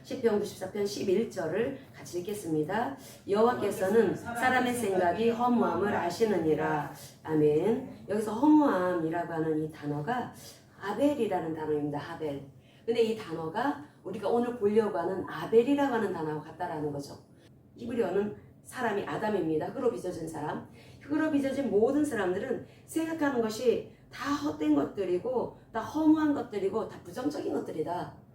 시편 94편 11절을 같이 읽겠습니다. 여호와께서는 사람의 생각이 허무함을 아시느니라. 아멘. 여기서 허무함이라고 하는 이 단어가 아벨이라는 단어입니다. 아벨. 근데 이 단어가 우리가 오늘 보려고 하는 아벨이라고 하는 단어와 같다라는 거죠. 히브리어는 사람이 아담입니다. 흙으로 빚어진 사람. 흙으로 빚어진 모든 사람들은 생각하는 것이 다 헛된 것들이고 다 허무한 것들이고 다 부정적인 것들이다.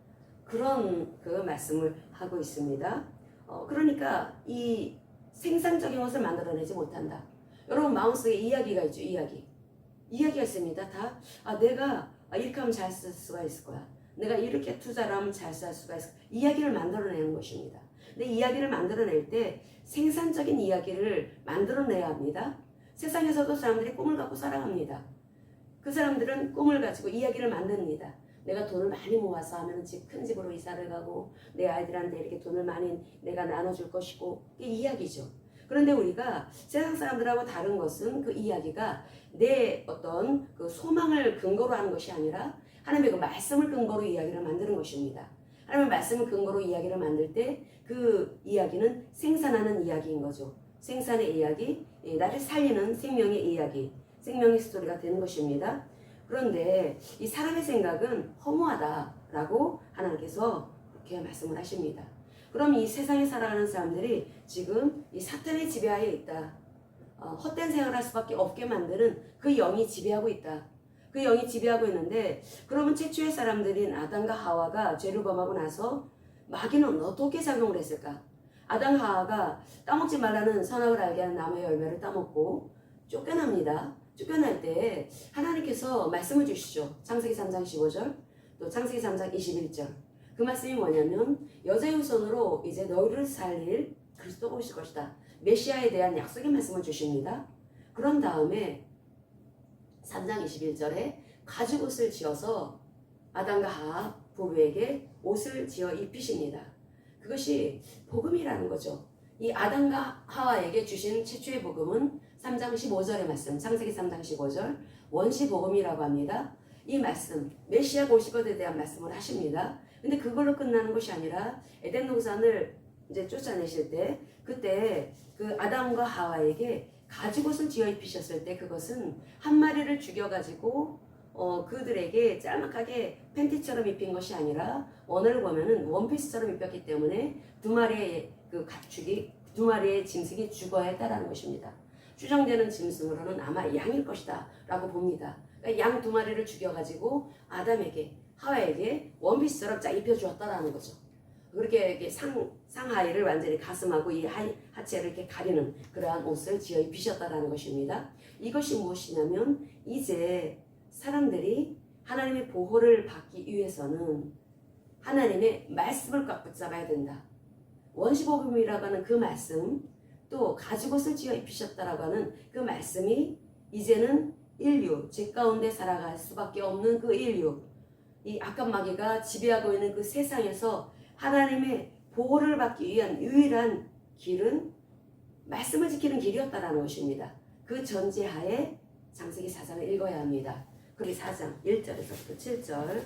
그런 그 말씀을 하고 있습니다. 그러니까 이 생산적인 것을 만들어내지 못한다. 여러분 마음속에 이야기가 있죠. 이야기가 있습니다. 다 내가 이렇게 하면 잘 쓸 수가 있을 거야. 내가 이렇게 투자를 하면 잘 살 수가 있을 거야. 이야기를 만들어내는 것입니다. 근데 이야기를 만들어낼 때 생산적인 이야기를 만들어내야 합니다. 세상에서도 사람들이 꿈을 갖고 살아갑니다. 그 사람들은 꿈을 가지고 이야기를 만듭니다. 내가 돈을 많이 모아서 하면 큰 집으로 이사를 가고 내 아이들한테 이렇게 돈을 많이 내가 나눠줄 것이고 이게 이야기죠. 그런데 우리가 세상 사람들하고 다른 것은 그 이야기가 내 어떤 그 소망을 근거로 하는 것이 아니라 하나님의 그 말씀을 근거로 이야기를 만드는 것입니다. 하나님의 말씀을 근거로 이야기를 만들 때 그 이야기는 생산하는 이야기인 거죠. 생산의 이야기, 나를 살리는 생명의 이야기, 생명의 스토리가 되는 것입니다. 그런데 이 사람의 생각은 허무하다라고 하나님께서 그렇게 말씀을 하십니다. 그럼 이 세상에 살아가는 사람들이 지금 이 사탄의 지배하에 있다. 헛된 생활을 할 수밖에 없게 만드는 그 영이 지배하고 있다. 그 영이 지배하고 있는데 그러면 최초의 사람들인 아담과 하와가 죄를 범하고 나서 마귀는 어떻게 작용을 했을까? 아담 하와가 따먹지 말라는 선악을 알게 하는 나무의 열매를 따먹고 쫓겨납니다. 쫓겨날 때 하나님께서 말씀을 주시죠. 창세기 3장 15절 또 창세기 3장 21절. 그 말씀이 뭐냐면 여자의 후손으로 이제 너희를 살릴 그리스도가 오실 것이다. 메시아에 대한 약속의 말씀을 주십니다. 그런 다음에 3장 21절에 가죽옷을 지어서 아담과 하와 부부에게 옷을 지어 입히십니다. 그것이 복음이라는 거죠. 이 아담과 하와에게 주신 최초의 복음은 3장 15절의 말씀, 창세기 3장 15절 원시 복음이라고 합니다. 이 말씀, 메시아가 오실 것에 대한 말씀을 하십니다. 근데 그걸로 끝나는 것이 아니라 에덴 동산을 이제 쫓아내실 때 그때 그 아담과 하와에게 가죽옷을 지어 입히셨을 때 그것은 한 마리를 죽여가지고 그들에게 짤막하게 팬티처럼 입힌 것이 아니라 원어를 보면은 원피스처럼 입혔기 때문에 두 마리의 그 가축이 두 마리의 짐승이 죽어야 했다라는 것입니다. 추정되는 짐승으로는 아마 양일 것이다 라고 봅니다. 그러니까 양 두 마리를 죽여가지고 아담에게 하와에게 원피스처럼 쫙 입혀주었다라는 거죠. 그렇게 이렇게 상하이를 완전히 가슴하고 이 하체를 이렇게 가리는 그러한 옷을 지어 입히셨다라는 것입니다. 이것이 무엇이냐면 이제 사람들이 하나님의 보호를 받기 위해서는 하나님의 말씀을 꽉 붙잡아야 된다. 원시복음이라고 하는 그 말씀 또 가죽옷을 지어 입히셨다라고 하는 그 말씀이 이제는 인류, 죄 가운데 살아갈 수밖에 없는 그 인류 이 악한 마귀가 지배하고 있는 그 세상에서 하나님의 보호를 받기 위한 유일한 길은 말씀을 지키는 길이었다라는 것입니다. 그 전제하에 창세기 4장을 읽어야 합니다. 그리고 4장 1절에서부터 7절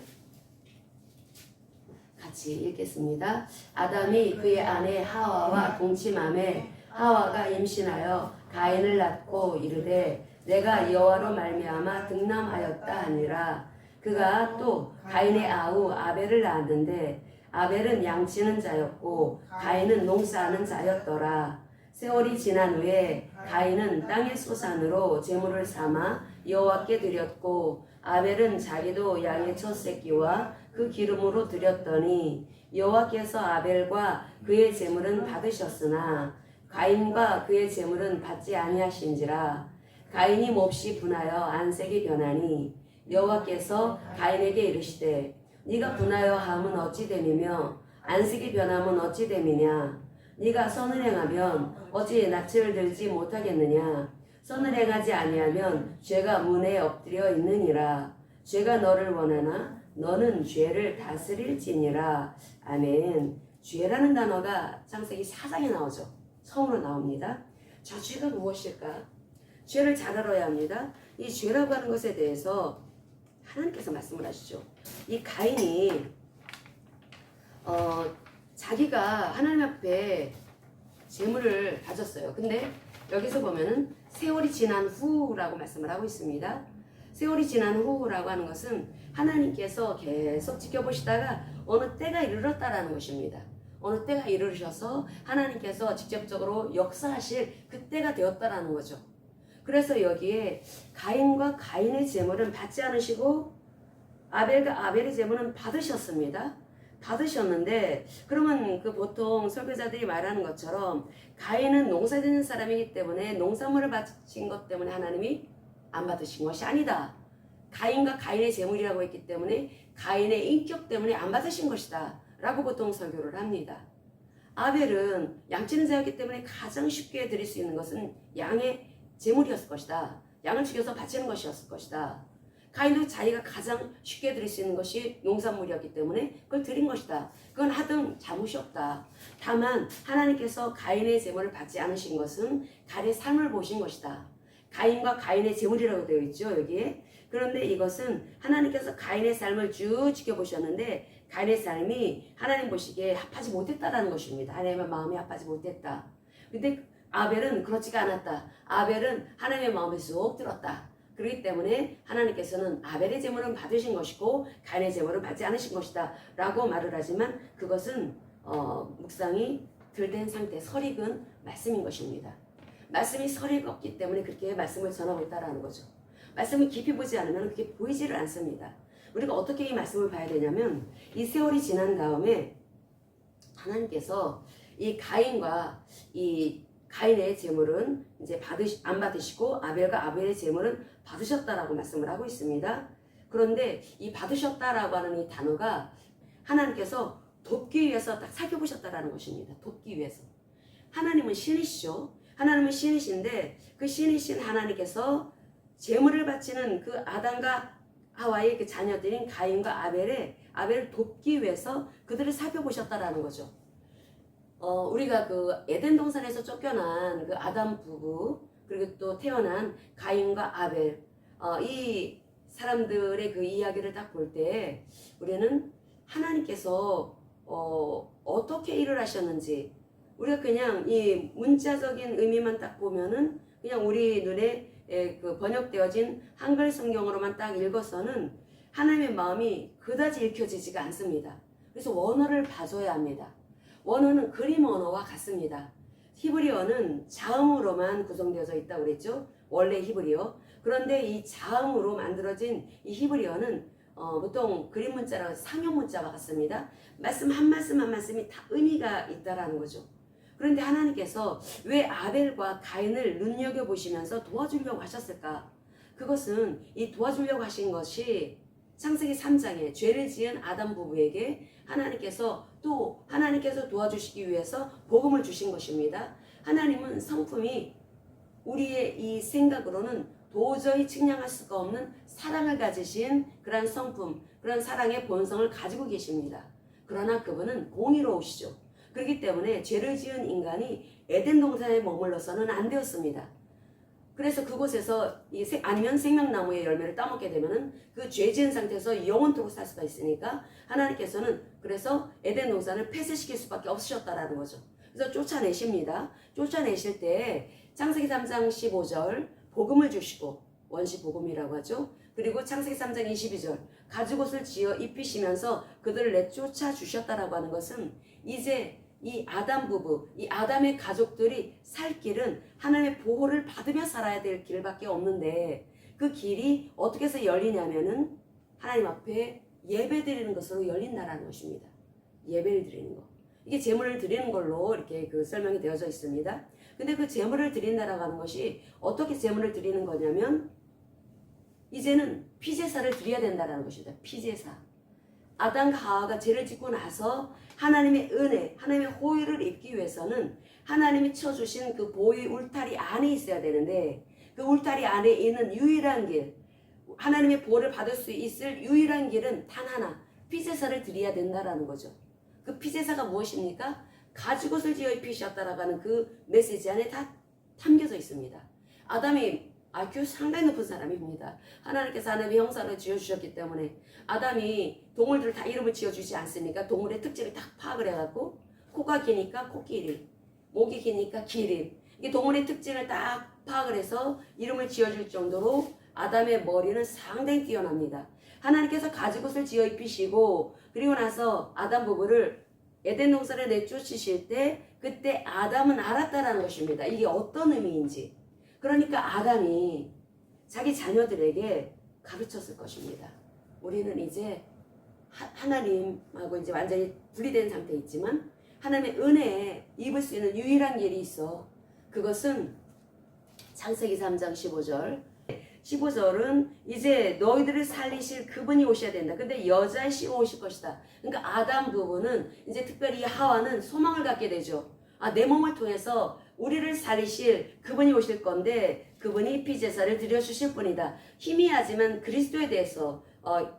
같이 읽겠습니다. 아담이 그의 아내 하와와 동침함에 하와가 임신하여 가인을 낳고 이르되 내가 여호와로 말미암아 등남하였다 하니라. 그가 또 가인의 아우 아벨을 낳았는데 아벨은 양치는 자였고 가인은 농사하는 자였더라. 세월이 지난 후에 가인은 땅의 소산으로 제물을 삼아 여호와께 드렸고 아벨은 자기도 양의 첫 새끼와 그 기름으로 드렸더니 여호와께서 아벨과 그의 제물은 받으셨으나 가인과 그의 제물은 받지 아니하신지라. 가인이 몹시 분하여 안색이 변하니 여호와께서 가인에게 이르시되 네가 분하여 함은 어찌 됨이며 안색이 변함은 어찌 됨이냐. 네가 선을 행하면 어찌 낯을 들지 못하겠느냐. 선을 행하지 아니하면 죄가 문에 엎드려 있느니라. 죄가 너를 원하나 너는 죄를 다스릴지니라. 아멘. 죄라는 단어가 창세기 4장에 나오죠. 처음으로 나옵니다. 저 죄가 무엇일까? 죄를 잘 알아야 합니다. 이 죄라고 하는 것에 대해서 하나님께서 말씀을 하시죠. 이 가인이 자기가 하나님 앞에 재물을 가졌어요. 근데 여기서 보면은 세월이 지난 후라고 말씀을 하고 있습니다. 세월이 지난 후라고 하는 것은 하나님께서 계속 지켜보시다가 어느 때가 이르렀다라는 것입니다. 어느 때가 이르르셔서 하나님께서 직접적으로 역사하실 그때가 되었다라는 거죠. 그래서 여기에 가인과 가인의 제물은 받지 않으시고 아벨과 아벨의 제물은 받으셨습니다. 받으셨는데 그러면 그 보통 설교자들이 말하는 것처럼 가인은 농사짓는 사람이기 때문에 농산물을 바친 것 때문에 하나님이 안 받으신 것이 아니다. 가인과 가인의 제물이라고 했기 때문에 가인의 인격 때문에 안 받으신 것이다 라고 보통 설교를 합니다. 아벨은 양치는 자였기 때문에 가장 쉽게 드릴 수 있는 것은 양의 제물이었을 것이다. 양을 죽여서 바치는 것이었을 것이다. 가인도 자기가 가장 쉽게 드릴 수 있는 것이 농산물이었기 때문에 그걸 드린 것이다. 그건 하등 잘못이 없다. 다만 하나님께서 가인의 제물을 받지 않으신 것은 가인의 삶을 보신 것이다. 가인과 가인의 제물이라고 되어 있죠, 여기에. 그런데 이것은 하나님께서 가인의 삶을 쭉 지켜보셨는데 가인의 삶이 하나님 보시기에 합하지 못했다라는 것입니다. 하나님의 마음에 합하지 못했다. 근데 아벨은 그렇지가 않았다. 아벨은 하나님의 마음에 쏙 들었다. 그렇기 때문에 하나님께서는 아벨의 제물은 받으신 것이고 가인의 제물은 받지 않으신 것이다 라고 말을 하지만 그것은 묵상이 덜 된 상태, 설익은 말씀인 것입니다. 말씀이 설익 없기 때문에 그렇게 말씀을 전하고 있다는 거죠. 말씀을 깊이 보지 않으면 그렇게 보이지를 않습니다. 우리가 어떻게 이 말씀을 봐야 되냐면 이 세월이 지난 다음에 하나님께서 이 가인과 이 가인의 제물은 이제 안 받으시고 아벨과 아벨의 제물은 받으셨다라고 말씀을 하고 있습니다. 그런데 이 받으셨다라고 하는 이 단어가 하나님께서 돕기 위해서 딱 살펴보셨다라는 것입니다. 돕기 위해서. 하나님은 신이시죠. 하나님은 신이신데 그 신이신 하나님께서 제물을 바치는 그 아담과 하와의 그 자녀들인 가인과 아벨을 돕기 위해서 그들을 살펴보셨다라는 거죠. 우리가 그 에덴 동산에서 쫓겨난 그 아담 부부 그리고 또 태어난 가인과 아벨 이 사람들의 그 이야기를 딱 볼 때 우리는 하나님께서 어떻게 일을 하셨는지 우리가 그냥 이 문자적인 의미만 딱 보면은 그냥 우리 눈에 그 번역되어진 한글 성경으로만 딱 읽어서는 하나님의 마음이 그다지 읽혀지지가 않습니다. 그래서 원어를 봐줘야 합니다. 원어는 그림 언어와 같습니다. 히브리어는 자음으로만 구성되어져 있다고 그랬죠. 원래 히브리어. 그런데 이 자음으로 만들어진 이 히브리어는 보통 그림 문자라고 해서 상형 문자와 같습니다. 말씀 한 말씀 한 말씀이 다 의미가 있다라는 거죠. 그런데 하나님께서 왜 아벨과 가인을 눈여겨보시면서 도와주려고 하셨을까? 그것은 이 도와주려고 하신 것이 창세기 3장에 죄를 지은 아담 부부에게 하나님께서 도와주시기 위해서 복음을 주신 것입니다. 하나님은 성품이 우리의 이 생각으로는 도저히 측량할 수가 없는 사랑을 가지신 그런 성품, 그런 사랑의 본성을 가지고 계십니다. 그러나 그분은 공의로우시죠. 그렇기 때문에 죄를 지은 인간이 에덴 동산에 머물러서는 안 되었습니다. 그래서 그곳에서 아니면 생명나무의 열매를 따먹게 되면은 그 죄 지은 상태에서 영원토록 살 수가 있으니까 하나님께서는 그래서 에덴 동산을 폐쇄시킬 수밖에 없으셨다라는 거죠. 그래서 쫓아내십니다. 쫓아내실 때 창세기 3장 15절 복음을 주시고 원시 복음이라고 하죠. 그리고 창세기 3장 22절 가죽옷을 지어 입히시면서 그들을 내쫓아 주셨다라고 하는 것은 이제 이 아담 부부, 이 아담의 가족들이 살 길은 하나님의 보호를 받으며 살아야 될 길밖에 없는데 그 길이 어떻게 해서 열리냐면은 하나님 앞에 예배 드리는 것으로 열린다라는 것입니다. 예배를 드리는 것. 이게 제물을 드리는 걸로 이렇게 그 설명이 되어져 있습니다. 근데 그 제물을 드린다라고 하는 것이 어떻게 제물을 드리는 거냐면 이제는 피제사를 드려야 된다라는 것입니다. 피제사. 아담과 하와가 죄를 짓고 나서 하나님의 은혜, 하나님의 호의를 입기 위해서는 하나님이 쳐주신 그 보의 울타리 안에 있어야 되는데 그 울타리 안에 있는 유일한 길, 하나님의 보호를 받을 수 있을 유일한 길은 단 하나, 피제사를 드려야 된다라는 거죠. 그 피제사가 무엇입니까? 가죽옷을 지어 입히셨다라고 하는 그 메시지 안에 다 담겨져 있습니다. 아담이 IQ 상당히 높은 사람입니다. 하나님께서 하나님의 형상을 지어주셨기 때문에 아담이 동물들을 다 이름을 지어주지 않습니까? 동물의 특징을 딱 파악을 해갖고 코가 기니까 코끼리, 목이 기니까 기린. 이게 동물의 특징을 딱 파악을 해서 이름을 지어줄 정도로 아담의 머리는 상당히 뛰어납니다. 하나님께서 가죽옷을 지어 입히시고 그리고 나서 아담 부부를 에덴 동산에 내쫓으실 때 그때 아담은 알았다라는 것입니다. 이게 어떤 의미인지. 그러니까 아담이 자기 자녀들에게 가르쳤을 것입니다. 우리는 이제 하나님하고 이제 완전히 분리된 상태에 있지만 하나님의 은혜에 입을 수 있는 유일한 길이 있어. 그것은 창세기 3장 15절. 15절은 이제 너희들을 살리실 그분이 오셔야 된다. 근데 여자의 씨가 오실 것이다. 그러니까 아담 부부는 이제 특별히 하와는 소망을 갖게 되죠. 내 몸을 통해서 우리를 살리실 그분이 오실 건데 그분이 피제사를 드려주실 분이다. 희미하지만 그리스도에 대해서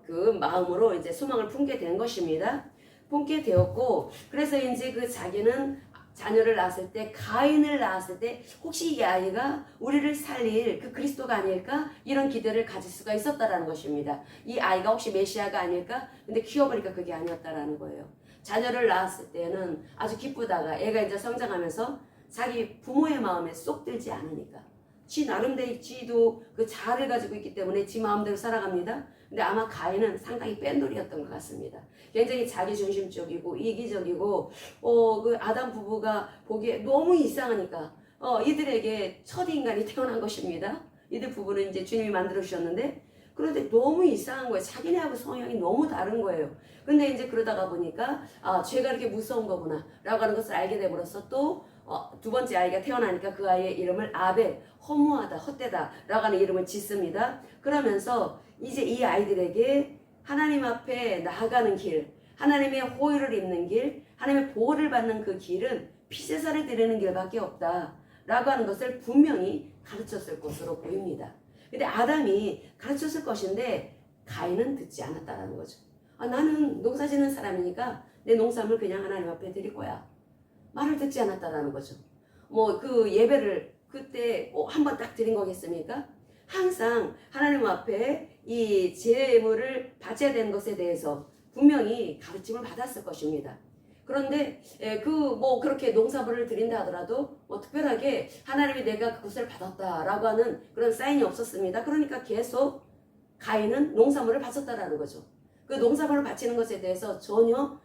그 마음으로 이제 소망을 품게 된 것입니다. 품게 되었고 그래서 이제 그 자기는 자녀를 낳았을 때 가인을 낳았을 때 혹시 이 아이가 우리를 살릴 그 그리스도가 아닐까 이런 기대를 가질 수가 있었다라는 것입니다. 이 아이가 혹시 메시아가 아닐까? 근데 키워보니까 그게 아니었다라는 거예요. 자녀를 낳았을 때는 아주 기쁘다가 애가 이제 성장하면서 자기 부모의 마음에 쏙 들지 않으니까 지 나름대로 지도 그 자아를 가지고 있기 때문에 지 마음대로 살아갑니다. 근데 아마 가인은 상당히 뺀돌이었던 것 같습니다. 굉장히 자기중심적이고 이기적이고 그 아담 부부가 보기에 너무 이상하니까 이들에게 첫 인간이 태어난 것입니다. 이들 부부는 이제 주님이 만들어 주셨는데 그런데 너무 이상한 거예요. 자기네하고 성향이 너무 다른 거예요. 근데 이제 그러다가 보니까 죄가 이렇게 무서운 거구나 라고 하는 것을 알게 되므로써 또 두 번째 아이가 태어나니까 그 아이의 이름을 아벨, 허무하다, 헛되다 라고 하는 이름을 짓습니다. 그러면서 이제 이 아이들에게 하나님 앞에 나아가는 길, 하나님의 호의를 입는 길, 하나님의 보호를 받는 그 길은 피제사를 드리는 길밖에 없다 라고 하는 것을 분명히 가르쳤을 것으로 보입니다. 근데 아담이 가르쳤을 것인데 가인은 듣지 않았다라는 거죠. 나는 농사 짓는 사람이니까 내 농산물 그냥 하나님 앞에 드릴 거야. 말을 듣지 않았다라는 거죠. 그 예배를 그때 한 번 딱 드린 거겠습니까? 항상 하나님 앞에 이 제물을 바쳐야 되는 것에 대해서 분명히 가르침을 받았을 것입니다. 그런데 그렇게 농사물을 드린다 하더라도 특별하게 하나님이 내가 그것을 받았다라고 하는 그런 사인이 없었습니다. 그러니까 계속 가인은 농사물을 바쳤다라는 거죠. 그 농사물을 바치는 것에 대해서 전혀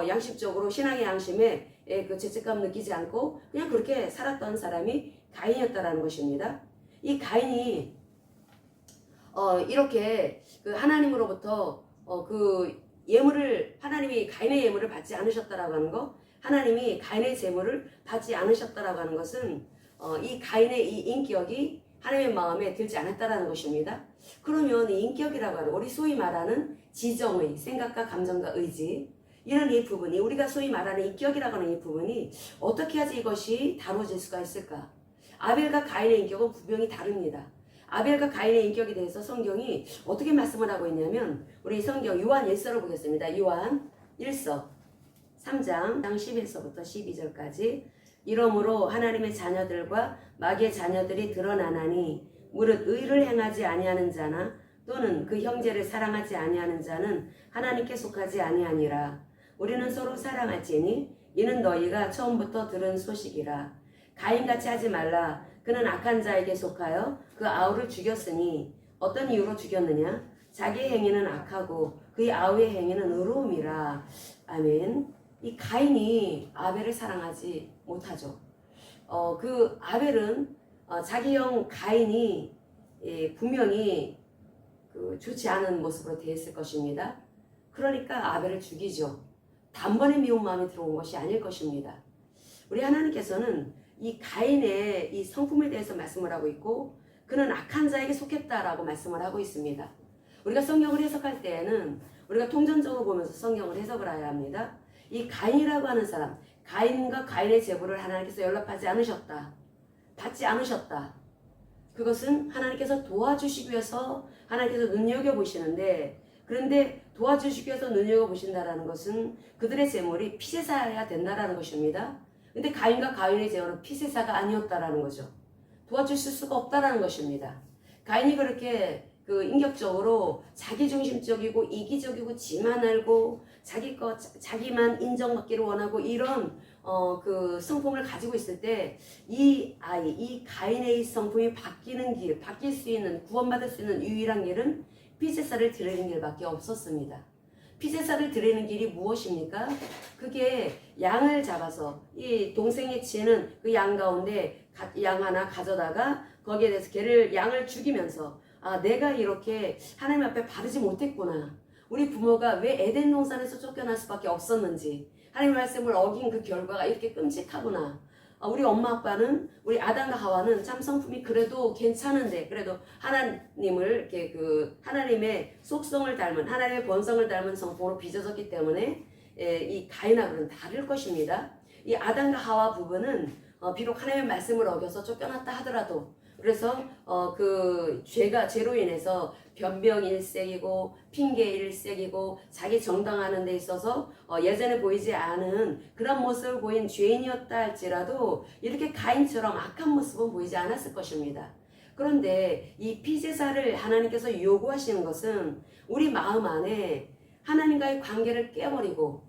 양심적으로 신앙의 양심에 그 죄책감 느끼지 않고 그냥 그렇게 살았던 사람이 가인이었다라는 것입니다. 이 가인이 이렇게 그 하나님으로부터 그 예물을 하나님이 가인의 예물을 받지 않으셨다라고 하는 거, 하나님이 가인의 제물을 받지 않으셨다라고 하는 것은 이 가인의 이 인격이 하나님의 마음에 들지 않았다라는 것입니다. 그러면 이 인격이라고 하는 우리 소위 말하는 지정의 생각과 감정과 의지 이런 이 부분이 우리가 소위 말하는 인격이라고 하는 이 부분이 어떻게 해야지 이것이 다뤄질 수가 있을까? 아벨과 가인의 인격은 분명히 다릅니다. 아벨과 가인의 인격에 대해서 성경이 어떻게 말씀을 하고 있냐면 우리 성경 요한 1서를 보겠습니다. 요한 1서 3장 11서부터 12절까지 이러므로 하나님의 자녀들과 마귀의 자녀들이 드러나나니 무릇 의를 행하지 아니하는 자나 또는 그 형제를 사랑하지 아니하는 자는 하나님께 속하지 아니하니라. 우리는 서로 사랑할지니 이는 너희가 처음부터 들은 소식이라. 가인같이 하지 말라. 그는 악한 자에게 속하여 그 아우를 죽였으니 어떤 이유로 죽였느냐? 자기의 행위는 악하고 그의 아우의 행위는 의로움이라. 아멘. 이 가인이 아벨을 사랑하지 못하죠. 그 아벨은 자기 형 가인이 분명히 좋지 않은 모습으로 대했을 것입니다. 그러니까 아벨을 죽이죠. 단번에 미운 마음이 들어온 것이 아닐 것입니다. 우리 하나님께서는 이 가인의 이 성품에 대해서 말씀을 하고 있고 그는 악한 자에게 속했다라고 말씀을 하고 있습니다. 우리가 성경을 해석할 때에는 우리가 통전적으로 보면서 성경을 해석을 해야 합니다. 이 가인이라고 하는 사람, 가인과 가인의 제물을 하나님께서 연락하지 않으셨다. 받지 않으셨다. 그것은 하나님께서 도와주시기 위해서 하나님께서 눈여겨보시는데 그런데 도와주시기 위해서 눈여겨보신다는 것은 그들의 제물이 피제사여야 된다는 것입니다. 근데 가인과 가인의 제물은 피제사가 아니었다라는 거죠. 도와주실 수가 없다라는 것입니다. 가인이 그렇게 인격적으로 자기중심적이고 이기적이고 지만 알고 자기만 인정받기를 원하고 이런 그 성품을 가지고 있을 때 이 가인의 성품이 바뀔 수 있는, 구원받을 수 있는 유일한 길은 피제사를 드리는 길밖에 없었습니다. 피제사를 드리는 길이 무엇입니까? 그게 양을 잡아서 이 동생이 치는 그 양 가운데 양 하나 가져다가 거기에 대해서 양을 죽이면서 내가 이렇게 하나님 앞에 바르지 못했구나. 우리 부모가 왜 에덴 동산에서 쫓겨날 수밖에 없었는지, 하나님 말씀을 어긴 그 결과가 이렇게 끔찍하구나. 우리 엄마 아빠는, 우리 아담과 하와는 참 성품이 그래도 괜찮은데, 그래도 하나님을 이렇게 하나님의 속성을 닮은, 하나님의 본성을 닮은 성품으로 빚어졌기 때문에 이 가인하고는 다를 것입니다. 이 아담과 하와 부부는 비록 하나님의 말씀을 어겨서 쫓겨났다 하더라도, 그래서 그 죄로 인해서 변병 일색이고 핑계 일색이고 자기 정당하는 데 있어서 예전에 보이지 않은 그런 모습을 보인 죄인이었다 할지라도 이렇게 가인처럼 악한 모습은 보이지 않았을 것입니다. 그런데 이 피제사를 하나님께서 요구하시는 것은 우리 마음 안에 하나님과의 관계를 깨버리고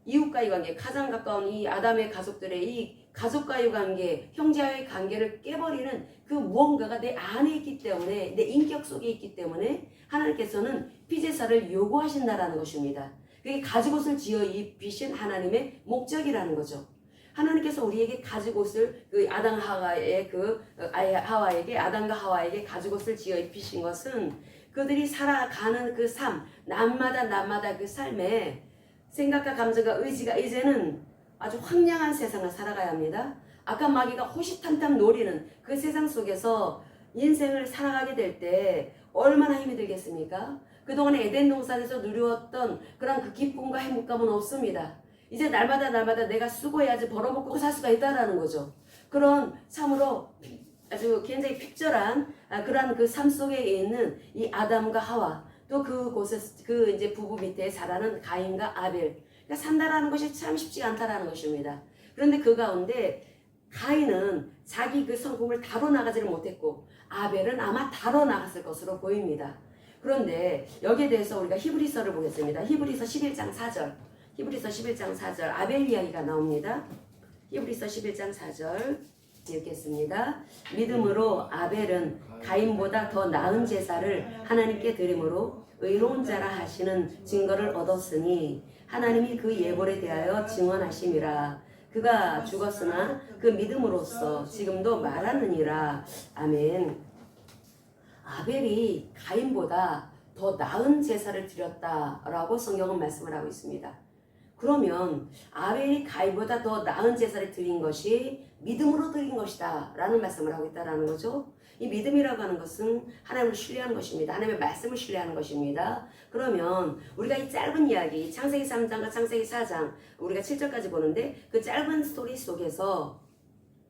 이웃과의 관계, 가장 가까운 이 아담의 가족들의 이 가족과의 관계, 형제와의 관계를 깨버리는 그 무언가가 내 안에 있기 때문에, 내 인격 속에 있기 때문에 하나님께서는 피제사를 요구하신다라는 것입니다. 그게 가죽옷을 지어 입히신 하나님의 목적이라는 거죠. 하나님께서 우리에게 가죽옷을 아담과 하와에게 가죽옷을 지어 입히신 것은 그들이 살아가는 그 삶, 날마다 그 삶에 생각과 감정과 의지가 이제는 아주 황량한 세상을 살아가야 합니다. 아까 마귀가 호시탐탐 노리는 그 세상 속에서 인생을 살아가게 될 때 얼마나 힘이 들겠습니까? 그동안에 에덴 동산에서 누렸던 그런 그 기쁨과 행복감은 없습니다. 이제 날마다 내가 수고해야지 벌어먹고 살 수가 있다라는 거죠. 그런 참으로 아주 굉장히 핍절한 그런 그 삶 속에 있는 이 아담과 하와, 또 그곳에 이제 부부 밑에 자라는 가인과 아벨, 그러니까 산다라는 것이 참 쉽지 않다라는 것입니다. 그런데 그 가운데 가인은 자기 그 성품을 다뤄나가지를 못했고 아벨은 아마 다뤄나갔을 것으로 보입니다. 그런데 여기에 대해서 우리가 히브리서를 보겠습니다. 히브리서 11장 4절, 히브리서 11장 4절 아벨 이야기가 나옵니다. 히브리서 11장 4절 읽겠습니다. 믿음으로 아벨은 가인보다 더 나은 제사를 하나님께 드림으로 의로운 자라 하시는 증거를 얻었으니 하나님이 그 예벌에 대하여 증언하심이라. 그가 죽었으나 그 믿음으로써 지금도 말하느니라. 아멘. 아벨이 가인보다 더 나은 제사를 드렸다라고 성경은 말씀을 하고 있습니다. 그러면 아벨이 가인보다 더 나은 제사를 드린 것이 믿음으로 드린 것이다 라는 말씀을 하고 있다는 거죠. 이 믿음이라고 하는 것은 하나님을 신뢰하는 것입니다. 하나님의 말씀을 신뢰하는 것입니다. 그러면 우리가 이 짧은 이야기, 창세기 3장과 창세기 4장, 우리가 7절까지 보는데 그 짧은 스토리 속에서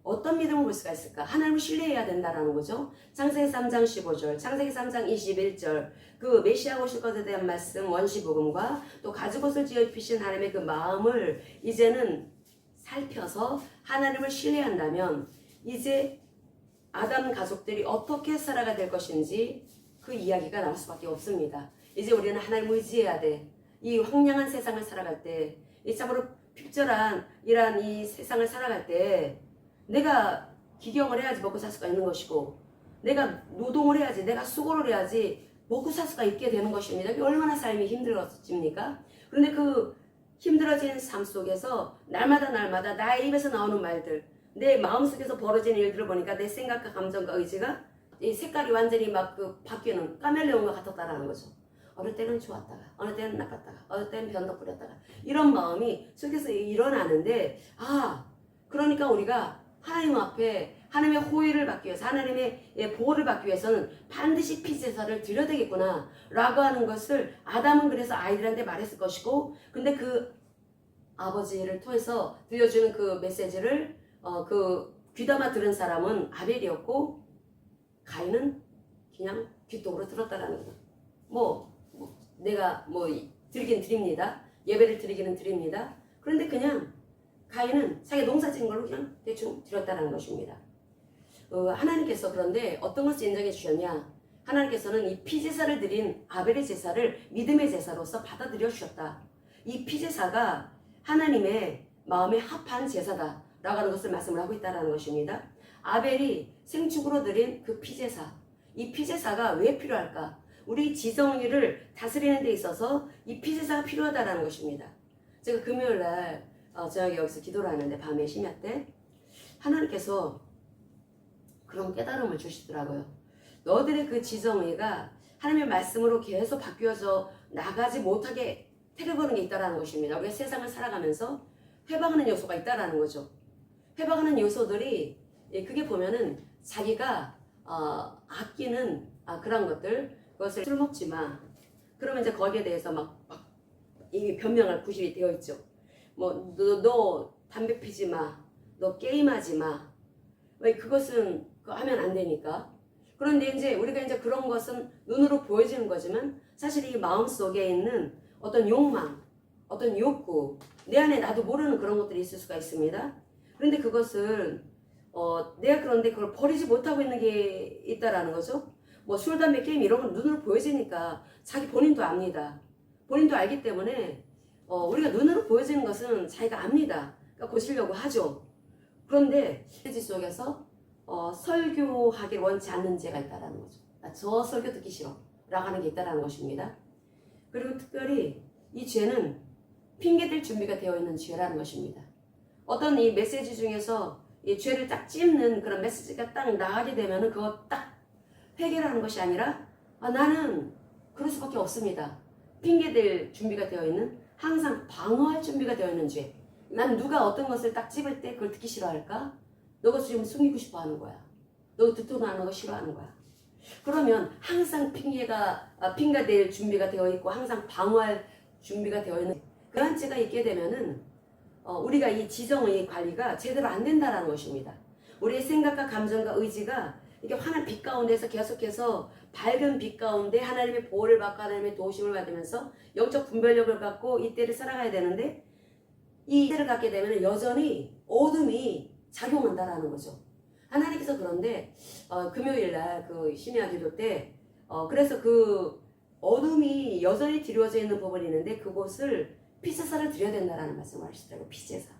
어떤 믿음을 볼 수가 있을까? 하나님을 신뢰해야 된다라는 거죠. 창세기 3장 15절, 창세기 3장 21절, 그 메시아가 오실 것에 대한 말씀, 원시복음과 또 가죽옷을 지어 입히신 하나님의 그 마음을 이제는 살펴서 하나님을 신뢰한다면 이제 아담 가족들이 어떻게 살아가 될 것인지 그 이야기가 나올 수밖에 없습니다. 이제 우리는 하나님을 의지해야 돼. 이 황량한 세상을 살아갈 때, 이 참으로 핍절한 이러한 이 세상을 살아갈 때 내가 기경을 해야지 먹고 살 수가 있는 것이고, 내가 노동을 해야지, 내가 수고를 해야지 먹고 살 수가 있게 되는 것입니다. 이게 얼마나 삶이 힘들어집니까? 그런데 그 힘들어진 삶 속에서 날마다 나의 입에서 나오는 말들, 내 마음속에서 벌어지는 일들을 보니까 내 생각과 감정과 의지가 이 색깔이 완전히 막 바뀌는 카멜레온과 같았다라는 거죠. 어느 때는 좋았다가, 어느 때는 나빴다가, 어느 때는 변덕 부렸다가, 이런 마음이 속에서 일어나는데, 그러니까 우리가 하나님 앞에 하나님의 호의를 받기 위해서, 하나님의 보호를 받기 위해서는 반드시 피제사를 드려야 되겠구나 라고 하는 것을 아담은 그래서 아이들한테 말했을 것이고, 근데 그 아버지를 통해서 들려주는 그 메시지를 그 귀담아 들은 사람은 아벨이었고, 가인은 그냥 귓속으로 들었다라는 거죠. 내가 드리긴 드립니다. 예배를 드리기는 드립니다. 그런데 그냥 가인은 자기 농사 지은 걸로 그냥 대충 드렸다는 것입니다. 하나님께서 그런데 어떤 것을 인정해 주셨냐? 하나님께서는 이 피제사를 드린 아벨의 제사를 믿음의 제사로서 받아들여 주셨다. 이 피제사가 하나님의 마음에 합한 제사다 라고 하는 것을 말씀을 하고 있다는 것입니다. 아벨이 생축으로 드린 그 피제사, 이 피제사가 왜 필요할까? 우리 지정의를 다스리는 데 있어서 이 피제사가 필요하다는 것입니다. 제가 금요일날 저녁에 여기서 기도를 하는데 밤에 심야 때 하나님께서 그런 깨달음을 주시더라고요. 너들의 그 지정의가 하나님의 말씀으로 계속 바뀌어져 나가지 못하게 태를 게 있다는 것입니다. 우리가 세상을 살아가면서 회방하는 요소가 있다는 거죠. 회방하는 요소들이 그게 보면은 자기가 아끼는 그런 것들, 그것을 술 먹지 마. 그러면 이제 거기에 대해서 막 이게 변명할 구실이 되어 있죠. 뭐 너 담배 피지 마. 너 게임하지 마. 왜 그것은 하면 안 되니까. 그런데 이제 우리가 이제 그런 것은 눈으로 보여지는 거지만 사실 이 마음 속에 있는 어떤 욕망, 어떤 욕구, 내 안에 나도 모르는 그런 것들이 있을 수가 있습니다. 그런데 그것을 내가 그런데 그걸 버리지 못하고 있는 게 있다라는 거죠. 뭐 술, 담배, 게임 이런 건 눈으로 보여지니까 자기 본인도 압니다. 본인도 알기 때문에 우리가 눈으로 보여지는 것은 자기가 압니다. 그러니까 고치려고 하죠. 그런데 메시지 속에서 설교하길 원치 않는 죄가 있다라는 거죠. 저 설교 듣기 싫어 라고 하는 게 있다라는 것입니다. 그리고 특별히 이 죄는 핑계댈 준비가 되어 있는 죄라는 것입니다. 어떤 이 메시지 중에서 이 죄를 딱 찝는 그런 메시지가 딱 나가게 되면은 그거 딱 해결하는 것이 아니라 나는 그럴 수밖에 없습니다. 핑계댈 준비가 되어 있는, 항상 방어할 준비가 되어 있는 죄. 난 누가 어떤 것을 딱 찝을 때 그걸 듣기 싫어할까? 너가 지금 숨기고 싶어 하는 거야. 너 듣고 나는 거 싫어하는 거야. 그러면 항상 핑계댈 준비가 되어 있고 항상 방어할 준비가 되어 있는 그런 죄가 있게 되면은 우리가 이 지정의 관리가 제대로 안 된다는 것입니다. 우리의 생각과 감정과 의지가 이렇게 환한 빛 가운데서 계속해서 밝은 빛 가운데 하나님의 보호를 받고 하나님의 도우심을 받으면서 영적 분별력을 갖고 이 때를 살아가야 되는데 이 때를 갖게 되면 여전히 어둠이 작용한다라는 거죠. 하나님께서 그런데 금요일날 그 심야 기도 때 그래서 그 어둠이 여전히 드리워져 있는 부분이 있는데 그곳을 피제사를 드려야 된다라는 말씀을 하시더라고요. 피제사.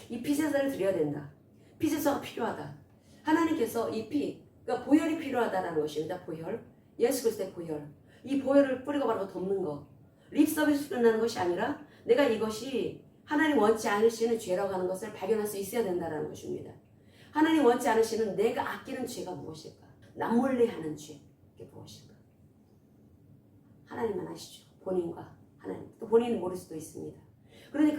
이 피제사를 드려야 된다. 피제사가 필요하다. 하나님께서 그러니까 보혈이 필요하다라는 것입니다. 보혈. 예수 그리스도의 보혈. 이 보혈을 뿌리고 바르고 덮는 것. 립 서비스로 끝나는 것이 아니라 내가 이것이 하나님 원치 않으시는 죄라고 하는 것을 발견할 수 있어야 된다는 것입니다. 하나님 원치 않으시는 내가 아끼는 죄가 무엇일까? 남몰래 하는 죄. 이게 무엇일까? 하나님만 아시죠. 본인과 하나님. 또 본인은 모를 수도 있습니다. 그런데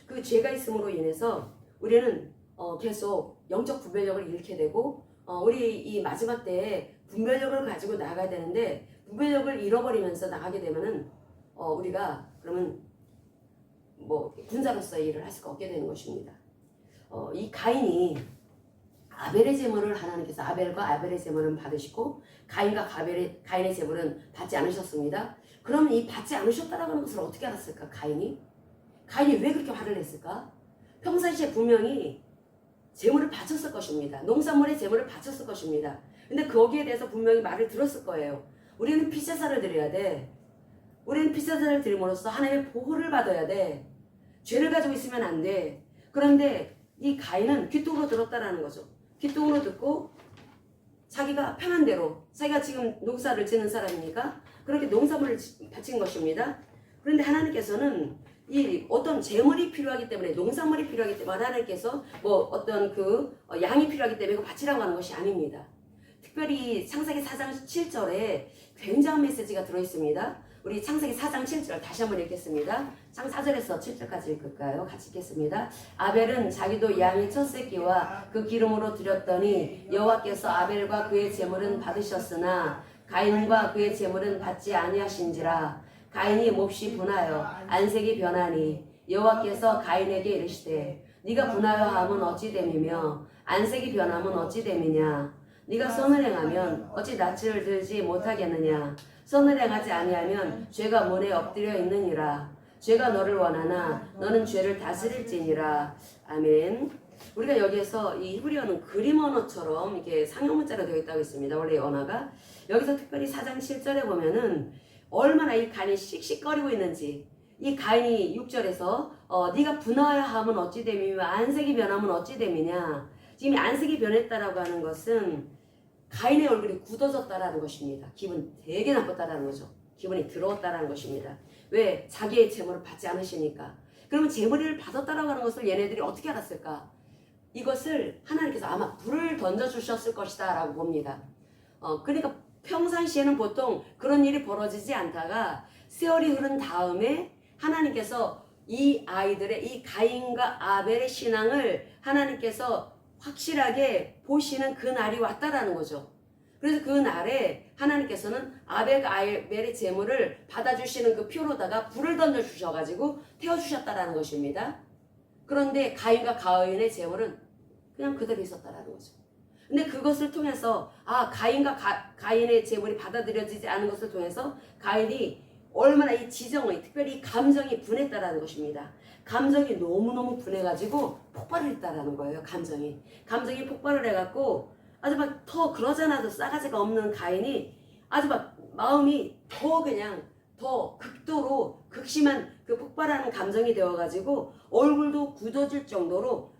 그 죄가 있음으로 인해서 우리는 계속 영적 분별력을 잃게 되고 우리 이 마지막 때에 분별력을 가지고 나가야 되는데 분별력을 잃어버리면서 나가게 되면은 우리가 그러면 뭐 군사로서의 일을 할 수가 없게 되는 것입니다. 이 가인이 아벨의 제물을 하나님께서 아벨과 아벨의 제물은 받으시고 가인과 가인의 제물은 받지 않으셨습니다. 그러면 이 받지 않으셨다라는 것을 어떻게 알았을까? 가인이 왜 그렇게 화를 냈을까? 평상시에 분명히 제물을 바쳤을 것입니다. 농산물의 제물을 바쳤을 것입니다. 근데 거기에 대해서 분명히 말을 들었을 거예요. 우리는 피제사를 드려야 돼. 우리는 피제사를 드림으로써 하나님의 보호를 받아야 돼. 죄를 가지고 있으면 안 돼. 그런데 이 가인은 귀뚱으로 들었다라는 거죠. 귀뚱으로 듣고 자기가 편한 대로 자기가 지금 농사를 짓는 사람이니까 그렇게 농산물을 바친 것입니다. 그런데 하나님께서는 이 어떤 재물이 필요하기 때문에 농산물이 필요하기 때문에 하나님께서 뭐 어떤 양이 필요하기 때문에 그거 바치라고 하는 것이 아닙니다. 특별히 창세기 4장 7절에 굉장한 메시지가 들어있습니다. 우리 창세기 4장 7절 다시 한번 읽겠습니다. 4절에서 7절까지 읽을까요? 같이 읽겠습니다. 아벨은 자기도 양의 첫 새끼와 그 기름으로 드렸더니 여호와께서 아벨과 그의 제물은 받으셨으나 가인과 그의 제물은 받지 아니하신지라. 가인이 몹시 분하여 안색이 변하니 여호와께서 가인에게 이르시되 네가 분하여 함은 어찌 됨이며 안색이 변함은 어찌 됨이냐. 네가 선을 행하면 어찌 낯을 들지 못하겠느냐. 선을 행하지 아니하면 죄가 문에 엎드려 있느니라. 죄가 너를 원하나 너는 죄를 다스릴지니라. 아멘. 우리가 여기에서 이 히브리어는 그림 언어처럼 이게 상형 문자로 되어 있다고 했습니다. 원래 언어가. 여기서 특별히 4장 7절에 보면은 얼마나 이 간이 씩씩거리고 있는지, 이 가인이 6절에서 네가 분하여 함은 어찌 됨이며 안색이 변하면 어찌 됨이냐. 지금 안색이 변했다라고 하는 것은 가인의 얼굴이 굳어졌다라는 것입니다. 기분 되게 나빴다라는 거죠. 기분이 더러웠다라는 것입니다. 왜? 자기의 재물을 받지 않으시니까. 그러면 재물을 받았다라고 하는 것을 얘네들이 어떻게 알았을까? 이것을 하나님께서 아마 불을 던져주셨을 것이다 라고 봅니다. 그러니까 평상시에는 보통 그런 일이 벌어지지 않다가 세월이 흐른 다음에 하나님께서 이 아이들의 이 가인과 아벨의 신앙을 하나님께서 확실하게 보시는 그 날이 왔다라는 거죠. 그래서 그 날에 하나님께서는 아벨과 아벨의 재물을 받아주시는 그 표로다가 불을 던져주셔가지고 태워주셨다라는 것입니다. 그런데 가인과 가인의 재물은 그냥 그대로 있었다라는 거죠. 근데 그것을 통해서 가인과 가인의 재물이 받아들여지지 않은 것을 통해서 가인이 얼마나 이 지정의 특별히 감정이 분했다라는 것입니다. 감정이 너무너무 분해가지고 폭발을 했다라는 거예요. 감정이 폭발을 해갖고 아주 막 더 그러잖아도 싸가지가 없는 가인이 아주 막 마음이 더 극도로 극심한 그 폭발하는 감정이 되어가지고 얼굴도 굳어질 정도로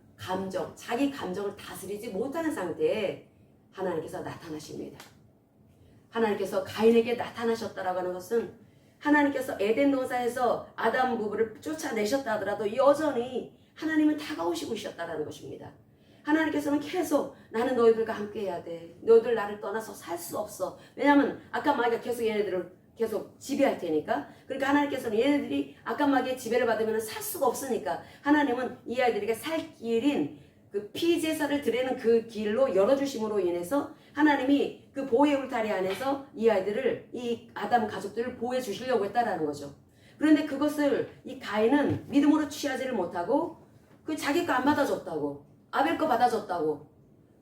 자기 감정을 다스리지 못하는 상태에 하나님께서 나타나십니다. 하나님께서 가인에게 나타나셨다라고 하는 것은 하나님께서 에덴 동산에서 아담 부부를 쫓아내셨다 하더라도 여전히 하나님은 다가오시고 있었다라는 것입니다. 하나님께서는 계속 나는 너희들과 함께 해야 돼. 너희들 나를 떠나서 살 수 없어. 왜냐하면 아까마귀가 계속 얘네들을 계속 지배할 테니까. 그러니까 하나님께서는 얘네들이 아까마귀의 지배를 받으면 살 수가 없으니까 하나님은 이 아이들에게 살 길인 그 피제사를 드리는 그 길로 열어주심으로 인해서 하나님이 그 보호의 울타리 안에서 이 아이들을, 이 아담 가족들을 보호해 주시려고 했다라는 거죠. 그런데 그것을 이 가인은 믿음으로 취하지를 못하고 그 자기 거 안 받아줬다고, 아벨 거 받아줬다고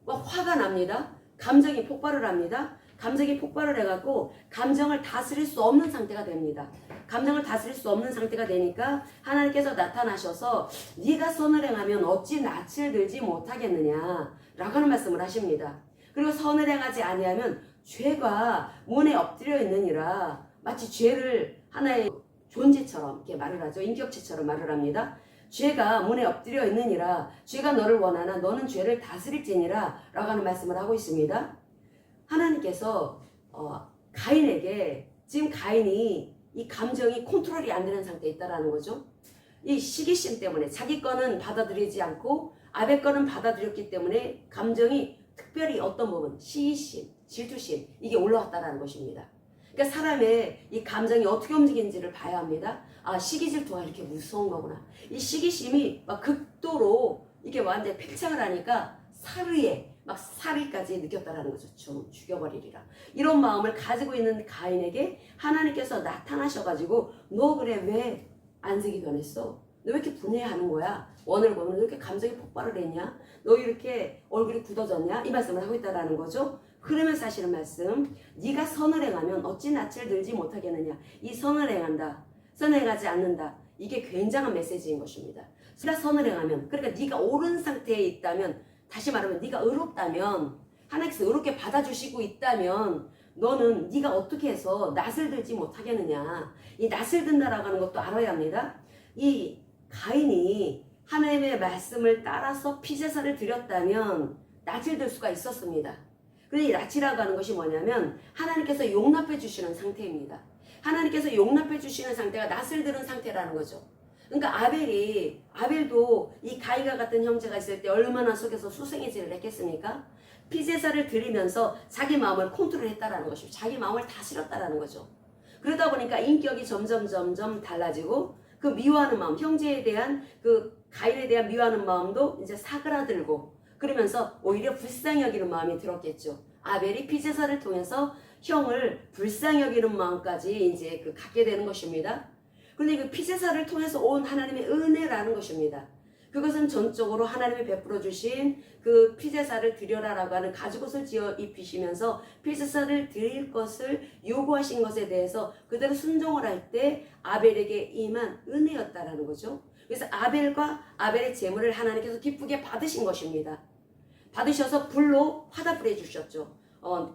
막 화가 납니다. 감정이 폭발을 합니다. 감정이 폭발을 해갖고 감정을 다스릴 수 없는 상태가 됩니다. 감정을 다스릴 수 없는 상태가 되니까 하나님께서 나타나셔서 네가 선을 행하면 어찌 낯을 들지 못하겠느냐 라고 하는 말씀을 하십니다. 그리고 선을 행하지 아니하면 죄가 문에 엎드려 있느니라. 마치 죄를 하나의 존재처럼 이렇게 말을 하죠. 인격체처럼 말을 합니다. 죄가 문에 엎드려 있느니라. 죄가 너를 원하나 너는 죄를 다스릴지니라 라고 하는 말씀을 하고 있습니다. 하나님께서 가인에게 지금 가인이 이 감정이 컨트롤이 안 되는 상태에 있다라는 거죠. 이 시기심 때문에 자기 거는 받아들이지 않고 아벨 거는 받아들였기 때문에 감정이 특별히 어떤 부분, 시기심, 질투심 이게 올라왔다라는 것입니다. 그러니까 사람의 이 감정이 어떻게 움직이는지를 봐야 합니다. 시기 질투가 이렇게 무서운 거구나. 이 시기심이 막 극도로 이렇게 완전히 팽창을 하니까 사리까지 느꼈다라는 거죠. 좀 죽여버리리라. 이런 마음을 가지고 있는 가인에게 하나님께서 나타나셔가지고 너 그래 왜 안색이 변했어? 너 왜 이렇게 분해하는 거야? 원을 보면 너 이렇게 감정이 폭발을 했냐? 너 이렇게 얼굴이 굳어졌냐? 이 말씀을 하고 있다라는 거죠. 그러면서 하시는 말씀, 네가 선을 행하면 어찌 낯을 들지 못하겠느냐. 이 선을 행한다, 선을 행하지 않는다. 이게 굉장한 메시지인 것입니다. 네가 선을 행하면, 그러니까 네가 옳은 상태에 있다면, 다시 말하면 네가 의롭다면, 하나님께서 의롭게 받아주시고 있다면 너는 네가 어떻게 해서 낯을 들지 못하겠느냐. 이 낯을 든다라고 하는 것도 알아야 합니다. 이 가인이 하나님의 말씀을 따라서 피제사를 드렸다면 낯을 들 수가 있었습니다. 그런데 이 낯이라고 하는 것이 뭐냐면 하나님께서 용납해 주시는 상태입니다. 하나님께서 용납해 주시는 상태가 낯을 들은 상태라는 거죠. 그러니까 아벨도 이 가인과 같은 형제가 있을 때 얼마나 속에서 수생애질을 했겠습니까? 피제사를 드리면서 자기 마음을 컨트롤했다라는 것이죠. 자기 마음을 다스렸다라는 거죠. 그러다 보니까 인격이 점점 달라지고 그 미워하는 마음, 형제에 대한 그 가인에 대한 미워하는 마음도 이제 사그라들고 그러면서 오히려 불쌍히 여기는 마음이 들었겠죠. 아벨이 피제사를 통해서 형을 불쌍히 여기는 마음까지 이제 갖게 되는 것입니다. 그런데 그 피제사를 통해서 온 하나님의 은혜라는 것입니다. 그것은 전적으로 하나님이 베풀어 주신 그 피제사를 드려라라고 하는 가죽옷을 지어 입히시면서 피제사를 드릴 것을 요구하신 것에 대해서 그대로 순종을 할 때 아벨에게 임한 은혜였다라는 거죠. 그래서 아벨의 제물을 하나님께서 기쁘게 받으신 것입니다. 받으셔서 불로 화답을 해주셨죠.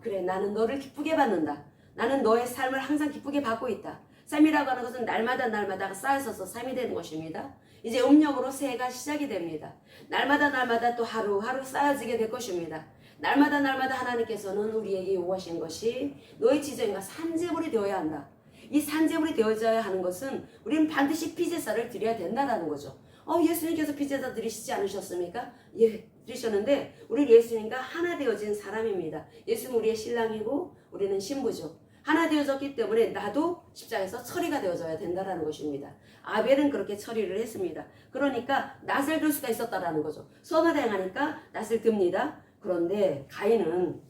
그래 나는 너를 기쁘게 받는다. 나는 너의 삶을 항상 기쁘게 받고 있다. 삶이라고 하는 것은 날마다 날마다가 쌓여서 삶이 되는 것입니다. 이제 음력으로 새해가 시작이 됩니다. 날마다 또 하루하루 쌓여지게 될 것입니다. 날마다 하나님께서는 우리에게 요구하신 것이 너의 지정과 산재물이 되어야 한다. 이 산재물이 되어져야 하는 것은 우리는 반드시 피제사를 드려야 된다는 거죠. 예수님께서 피제사 드리시지 않으셨습니까? 예, 드리셨는데 우리 예수님과 하나 되어진 사람입니다. 예수는 우리의 신랑이고 우리는 신부죠. 하나 되어졌기 때문에 나도 십자가에서 처리가 되어져야 된다는 것입니다. 아벨은 그렇게 처리를 했습니다. 그러니까 낫을 들 수가 있었다라는 거죠. 선을 행하니까 낫을 듭니다. 그런데 가인은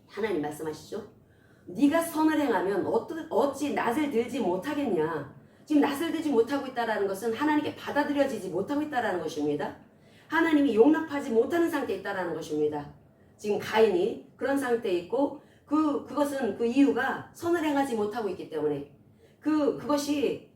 하나님 말씀하시죠. 네가 선을 행하면 어찌 낫을 들지 못하겠냐. 지금 낫을 들지 못하고 있다는 것은 하나님께 받아들여지지 못하고 있다는 것입니다. 하나님이 용납하지 못하는 상태에 있다는 것입니다. 지금 가인이 그런 상태에 있고 그것은 그 이유가 선을 행하지 못하고 있기 때문에 그것이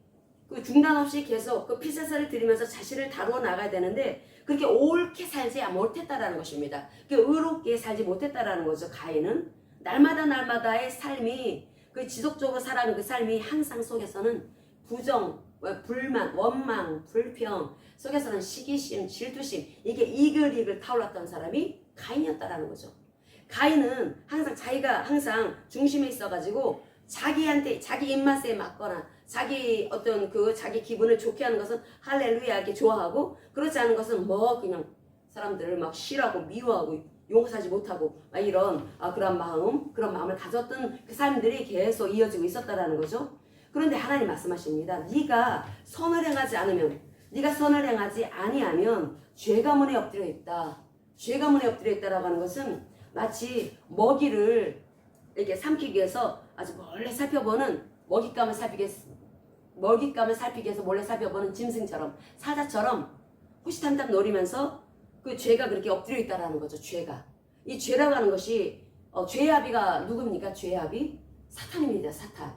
중단 없이 계속 그 피제사를 드리면서 자신을 다루어 나가야 되는데 그렇게 옳게 살지 못했다라는 것입니다. 의롭게 살지 못했다라는 거죠. 가인은 날마다의 삶이 그 지속적으로 살아가는 그 삶이 항상 속에서는 부정, 불만, 원망, 불평 속에서는 시기심, 질투심 이게 이글이글 타올랐던 사람이 가인이었다라는 거죠. 가인은 항상 자기가 항상 중심에 있어가지고 자기한테 자기 입맛에 맞거나 자기 자기 기분을 좋게 하는 것은 할렐루야 이렇게 좋아하고 그렇지 않은 것은 그냥 사람들을 막 싫어하고 미워하고 용서하지 못하고 이런 그런 마음을 가졌던 그 삶들이 계속 이어지고 있었다라는 거죠. 그런데 하나님 말씀하십니다. 네가 선을 행하지 아니하면 죄가 문에 엎드려 있다. 죄가 문에 엎드려 있다라고 하는 것은 마치 먹이를 이렇게 삼키기 위해서 아주 몰래 살펴보는 먹잇감을 살피기 위해서 몰래 살펴보는 짐승처럼 사자처럼 호시탐탐 노리면서 그 죄가 그렇게 엎드려 있다라는 거죠. 죄가. 이 죄라고 하는 것이 죄아비가 누굽니까? 죄아비? 사탄입니다. 사탄.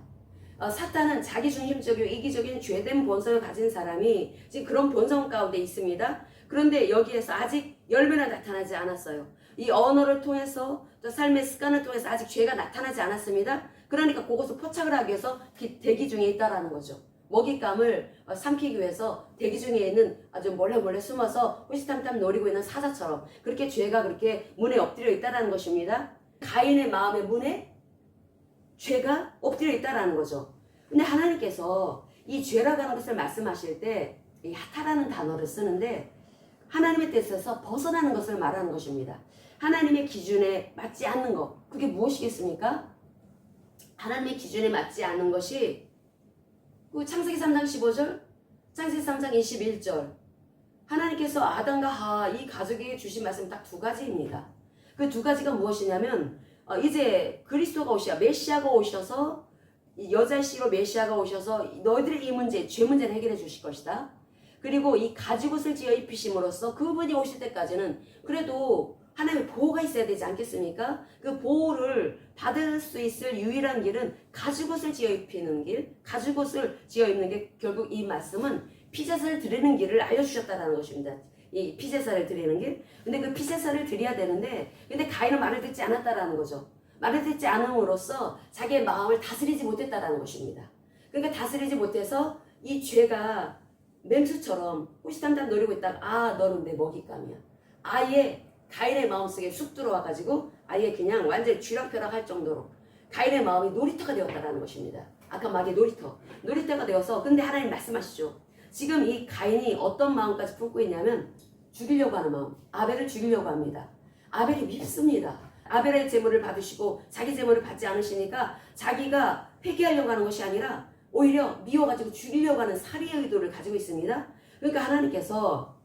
사탄은 자기중심적이고 이기적인 죄된 본성을 가진 사람이 지금 그런 본성 가운데 있습니다. 그런데 여기에서 아직 열매는 나타나지 않았어요. 이 언어를 통해서 또 삶의 습관을 통해서 아직 죄가 나타나지 않았습니다. 그러니까 그것을 포착을 하기 위해서 대기 중에 있다라는 거죠. 먹잇감을 삼키기 위해서 대기 중에 있는 아주 몰래 숨어서 호시탐탐 노리고 있는 사자처럼 그렇게 죄가 그렇게 문에 엎드려 있다라는 것입니다. 가인의 마음의 문에 죄가 엎드려 있다라는 거죠. 근데 하나님께서 이 죄라고 하는 것을 말씀하실 때 이 하타라는 단어를 쓰는데 하나님의 뜻에서 벗어나는 것을 말하는 것입니다. 하나님의 기준에 맞지 않는 것, 그게 무엇이겠습니까? 하나님의 기준에 맞지 않는 것이 창세기 3장 15절, 창세기 3장 21절 하나님께서 아담과 하와 이 가족에게 주신 말씀 딱 두 가지입니다. 그 두 가지가 무엇이냐면 이제 그리스도가 메시아가 오셔서 여자의 씨로 메시아가 오셔서 너희들의 이 문제, 죄 문제를 해결해 주실 것이다. 그리고 이 가죽옷을 지어 입히심으로써 그분이 오실 때까지는 그래도 하나님의 보호가 있어야 되지 않겠습니까? 그 보호를 받을 수 있을 유일한 길은 가죽옷을 지어 입히는 길, 가죽옷을 지어 입는 게 결국 이 말씀은 피제사를 드리는 길을 알려주셨다는 것입니다. 이 피제사를 드리는 길. 근데 그 피제사를 드려야 되는데 근데 가인은 말을 듣지 않았다라는 거죠. 말을 듣지 않음으로써 자기의 마음을 다스리지 못했다라는 것입니다. 그러니까 다스리지 못해서 이 죄가 맹수처럼 호시탐탐 노리고 있다가 너는 내 먹잇감이야. 아예 가인의 마음속에 쑥 들어와가지고 아예 그냥 완전히 쥐락펴락 할 정도로 가인의 마음이 놀이터가 되었다는 것입니다. 아까 말의 놀이터가 되어서 근데 하나님 말씀하시죠. 지금 이 가인이 어떤 마음까지 품고 있냐면 죽이려고 하는 마음. 아벨을 죽이려고 합니다. 아벨이 밉습니다. 아벨의 제물을 받으시고 자기 제물을 받지 않으시니까 자기가 회개하려고 하는 것이 아니라 오히려 미워가지고 죽이려고 하는 살해의 의도를 가지고 있습니다. 그러니까 하나님께서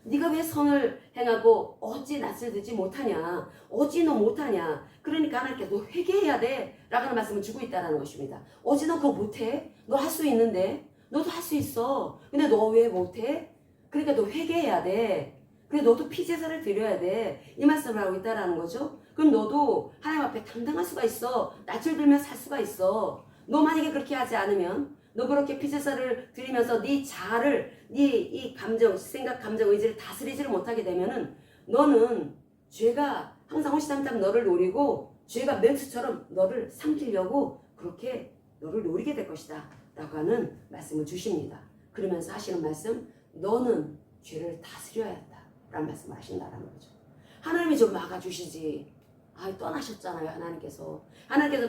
네가 왜 선을 행하고 어찌 낯을 들지 못하냐, 어찌 너 못하냐. 그러니까 하나님께서 너 회개해야 돼 라고 하는 말씀을 주고 있다는 것입니다. 어찌 너 그거 못해? 너 할 수 있는데, 너도 할 수 있어. 근데 너 왜 못해? 그러니까 너 회개해야 돼. 그래 너도 피제사를 드려야 돼. 이 말씀을 하고 있다는 거죠. 그럼 너도 하나님 앞에 당당할 수가 있어. 낯을 들면 살 수가 있어. 너 만약에 그렇게 하지 않으면, 너 그렇게 피제사를 드리면서 네 자아를, 이 감정, 생각, 감정, 의지를 다스리지를 못하게 되면은 너는 죄가 항상 호시탐탐 너를 노리고 죄가 맹수처럼 너를 삼키려고 그렇게 너를 노리게 될 것이다 라고 하는 말씀을 주십니다. 그러면서 하시는 말씀, 너는 죄를 다스려야 한다 라는 말씀을 하신다라는 거죠. 하나님이 좀 막아주시지. 떠나셨잖아요. 하나님께서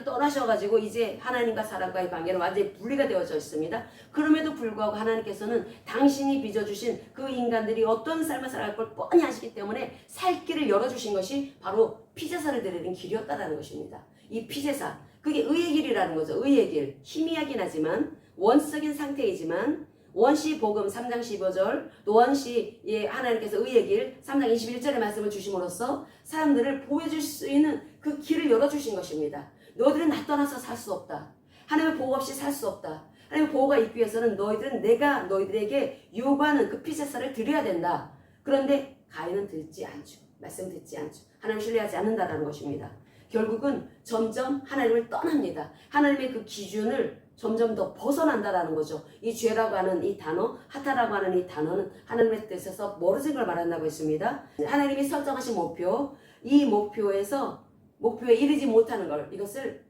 떠나셔가지고 이제 하나님과 사람과의 관계는 완전히 분리가 되어져 있습니다. 그럼에도 불구하고 하나님께서는 당신이 빚어주신 그 인간들이 어떤 삶을 살아갈 걸 뻔히 아시기 때문에 살 길을 열어주신 것이 바로 피제사를 드리는 길이었다라는 것입니다. 이 피제사, 그게 의의 길이라는 거죠. 의의 길. 희미하긴 하지만 원칙적인 상태이지만 원시 복음 3장 15절, 또 원시 하나님께서 의의 길 3장 21절의 말씀을 주심으로써 사람들을 보호해줄 수 있는 그 길을 열어주신 것입니다. 너희들은 나 떠나서 살 수 없다. 하나님의 보호 없이 살 수 없다. 하나님의 보호가 있기 위해서는 너희들은 내가 너희들에게 요구하는 그 피제사를 드려야 된다. 그런데 가인은 듣지 않죠. 말씀 듣지 않죠. 하나님 신뢰하지 않는다라는 것입니다. 결국은 점점 하나님을 떠납니다. 하나님의 그 기준을 점점 더 벗어난다라는 거죠. 이 죄라고 하는 이 단어, 하타라고 하는 이 단어는 하나님의 뜻에서 멀어진 걸 말한다고 했습니다. 하나님이 설정하신 목표, 이 목표에 이르지 못하는 걸, 이것을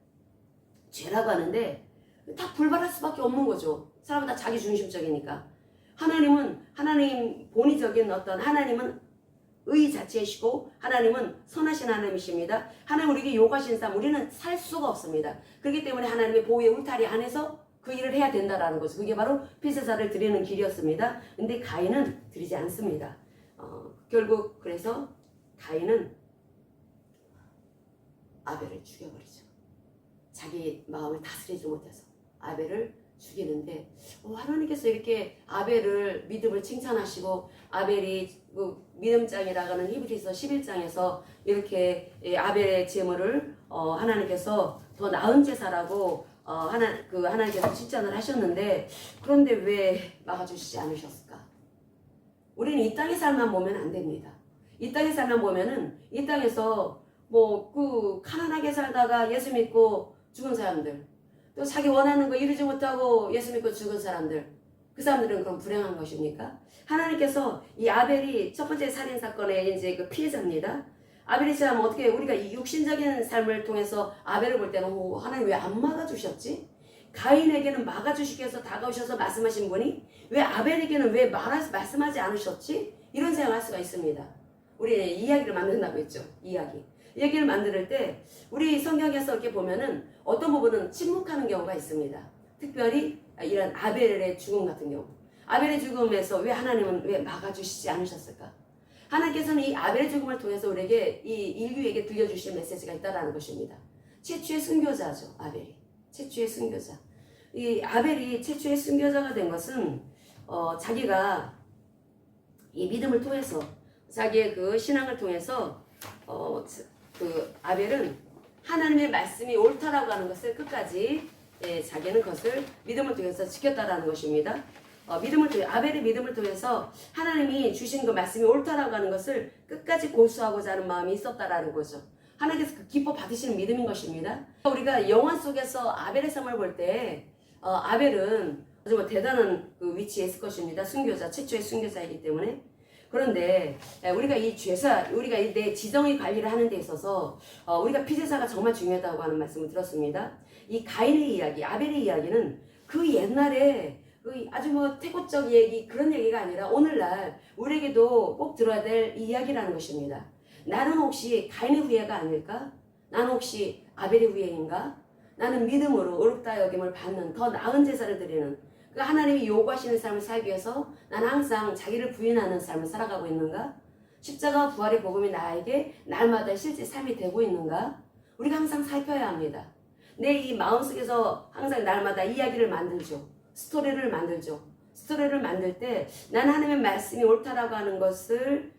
죄라고 하는데 다 불발할 수밖에 없는 거죠. 사람은 다 자기 중심적이니까. 하나님 본의적인 하나님은 의 자체이시고 하나님은 선하신 하나님이십니다. 하나님 우리에게 요구하신 삶 우리는 살 수가 없습니다. 그렇기 때문에 하나님의 보호의 울타리 안에서 그 일을 해야 된다라는 거죠. 그게 바로 피제사를 드리는 길이었습니다. 근데 가인은 드리지 않습니다. 결국 그래서 가인은 아벨을 죽여버리죠. 자기 마음을 다스리지 못해서 아벨을 죽이는데 하나님께서 이렇게 아벨을 믿음을 칭찬하시고 아벨이 믿음장이라고 하는 히브리서 11장에서 이렇게 아벨의 제물을 하나님께서 더 나은 제사라고 하나님께서 칭찬을 하셨는데 그런데 왜 막아주시지 않으셨을까? 우리는 이 땅의 삶만 보면 안 됩니다. 이 땅의 삶만 보면은 이 땅에서 가난하게 살다가 예수 믿고 죽은 사람들, 또 자기 원하는 거 이루지 못하고 예수 믿고 죽은 사람들, 그 사람들은 그럼 불행한 것입니까? 하나님께서 이 아벨이 첫 번째 살인 사건의 이제 그 피해자입니다. 아벨이 참 어떻게 우리가 이 육신적인 삶을 통해서 아벨을 볼 때는 하나님 왜 안 막아주셨지? 가인에게는 막아주시기 위해서 다가오셔서 말씀하신 분이 왜 아벨에게는 왜 말씀하지 않으셨지? 이런 생각을 할 수가 있습니다. 우리 이야기를 만든다고 했죠. 이야기를 만들 때 우리 성경에서 이렇게 보면은 어떤 부분은 침묵하는 경우가 있습니다. 특별히 이런 아벨의 죽음 같은 경우. 아벨의 죽음에서 왜 하나님은 왜 막아주시지 않으셨을까? 하나님께서는 이 아벨의 죽음을 통해서 우리에게 이 인류에게 들려주실 메시지가 있다는 것입니다. 최초의 순교자죠. 아벨이. 최초의 순교자. 이 아벨이 최초의 순교자가 된 것은 자기가 이 믿음을 통해서 자기의 그 신앙을 통해서 그 아벨은 하나님의 말씀이 옳다라고 하는 것을 끝까지 자기는 그것을 믿음을 통해서 지켰다라는 것입니다. 아벨의 믿음을 통해서 하나님이 주신 그 말씀이 옳다라고 하는 것을 끝까지 고수하고자 하는 마음이 있었다라는 거죠. 하나님께서 그 기뻐 받으시는 믿음인 것입니다. 우리가 영화 속에서 아벨의 삶을 볼 때 아벨은 아주 대단한 그 위치에 있을 것입니다. 순교자, 최초의 순교자이기 때문에. 그런데 우리가 우리가 내 지정의 관리를 하는 데 있어서 우리가 피제사가 정말 중요하다고 하는 말씀을 들었습니다. 이 가인의 이야기, 아벨의 이야기는 그 옛날에 아주 태고적 얘기, 그런 얘기가 아니라 오늘날 우리에게도 꼭 들어야 될 이야기라는 것입니다. 나는 혹시 가인의 후예가 아닐까? 나는 혹시 아벨의 후예인가? 나는 믿음으로 의롭다 여김을 받는 더 나은 제사를 드리는 그 하나님이 요구하시는 삶을 살기 위해서 나는 항상 자기를 부인하는 삶을 살아가고 있는가? 십자가와 부활의 복음이 나에게 날마다 실제 삶이 되고 있는가? 우리가 항상 살펴야 합니다. 내 이 마음속에서 항상 날마다 이야기를 만들죠. 스토리를 만들 때 나는 하나님의 말씀이 옳다라고 하는 것을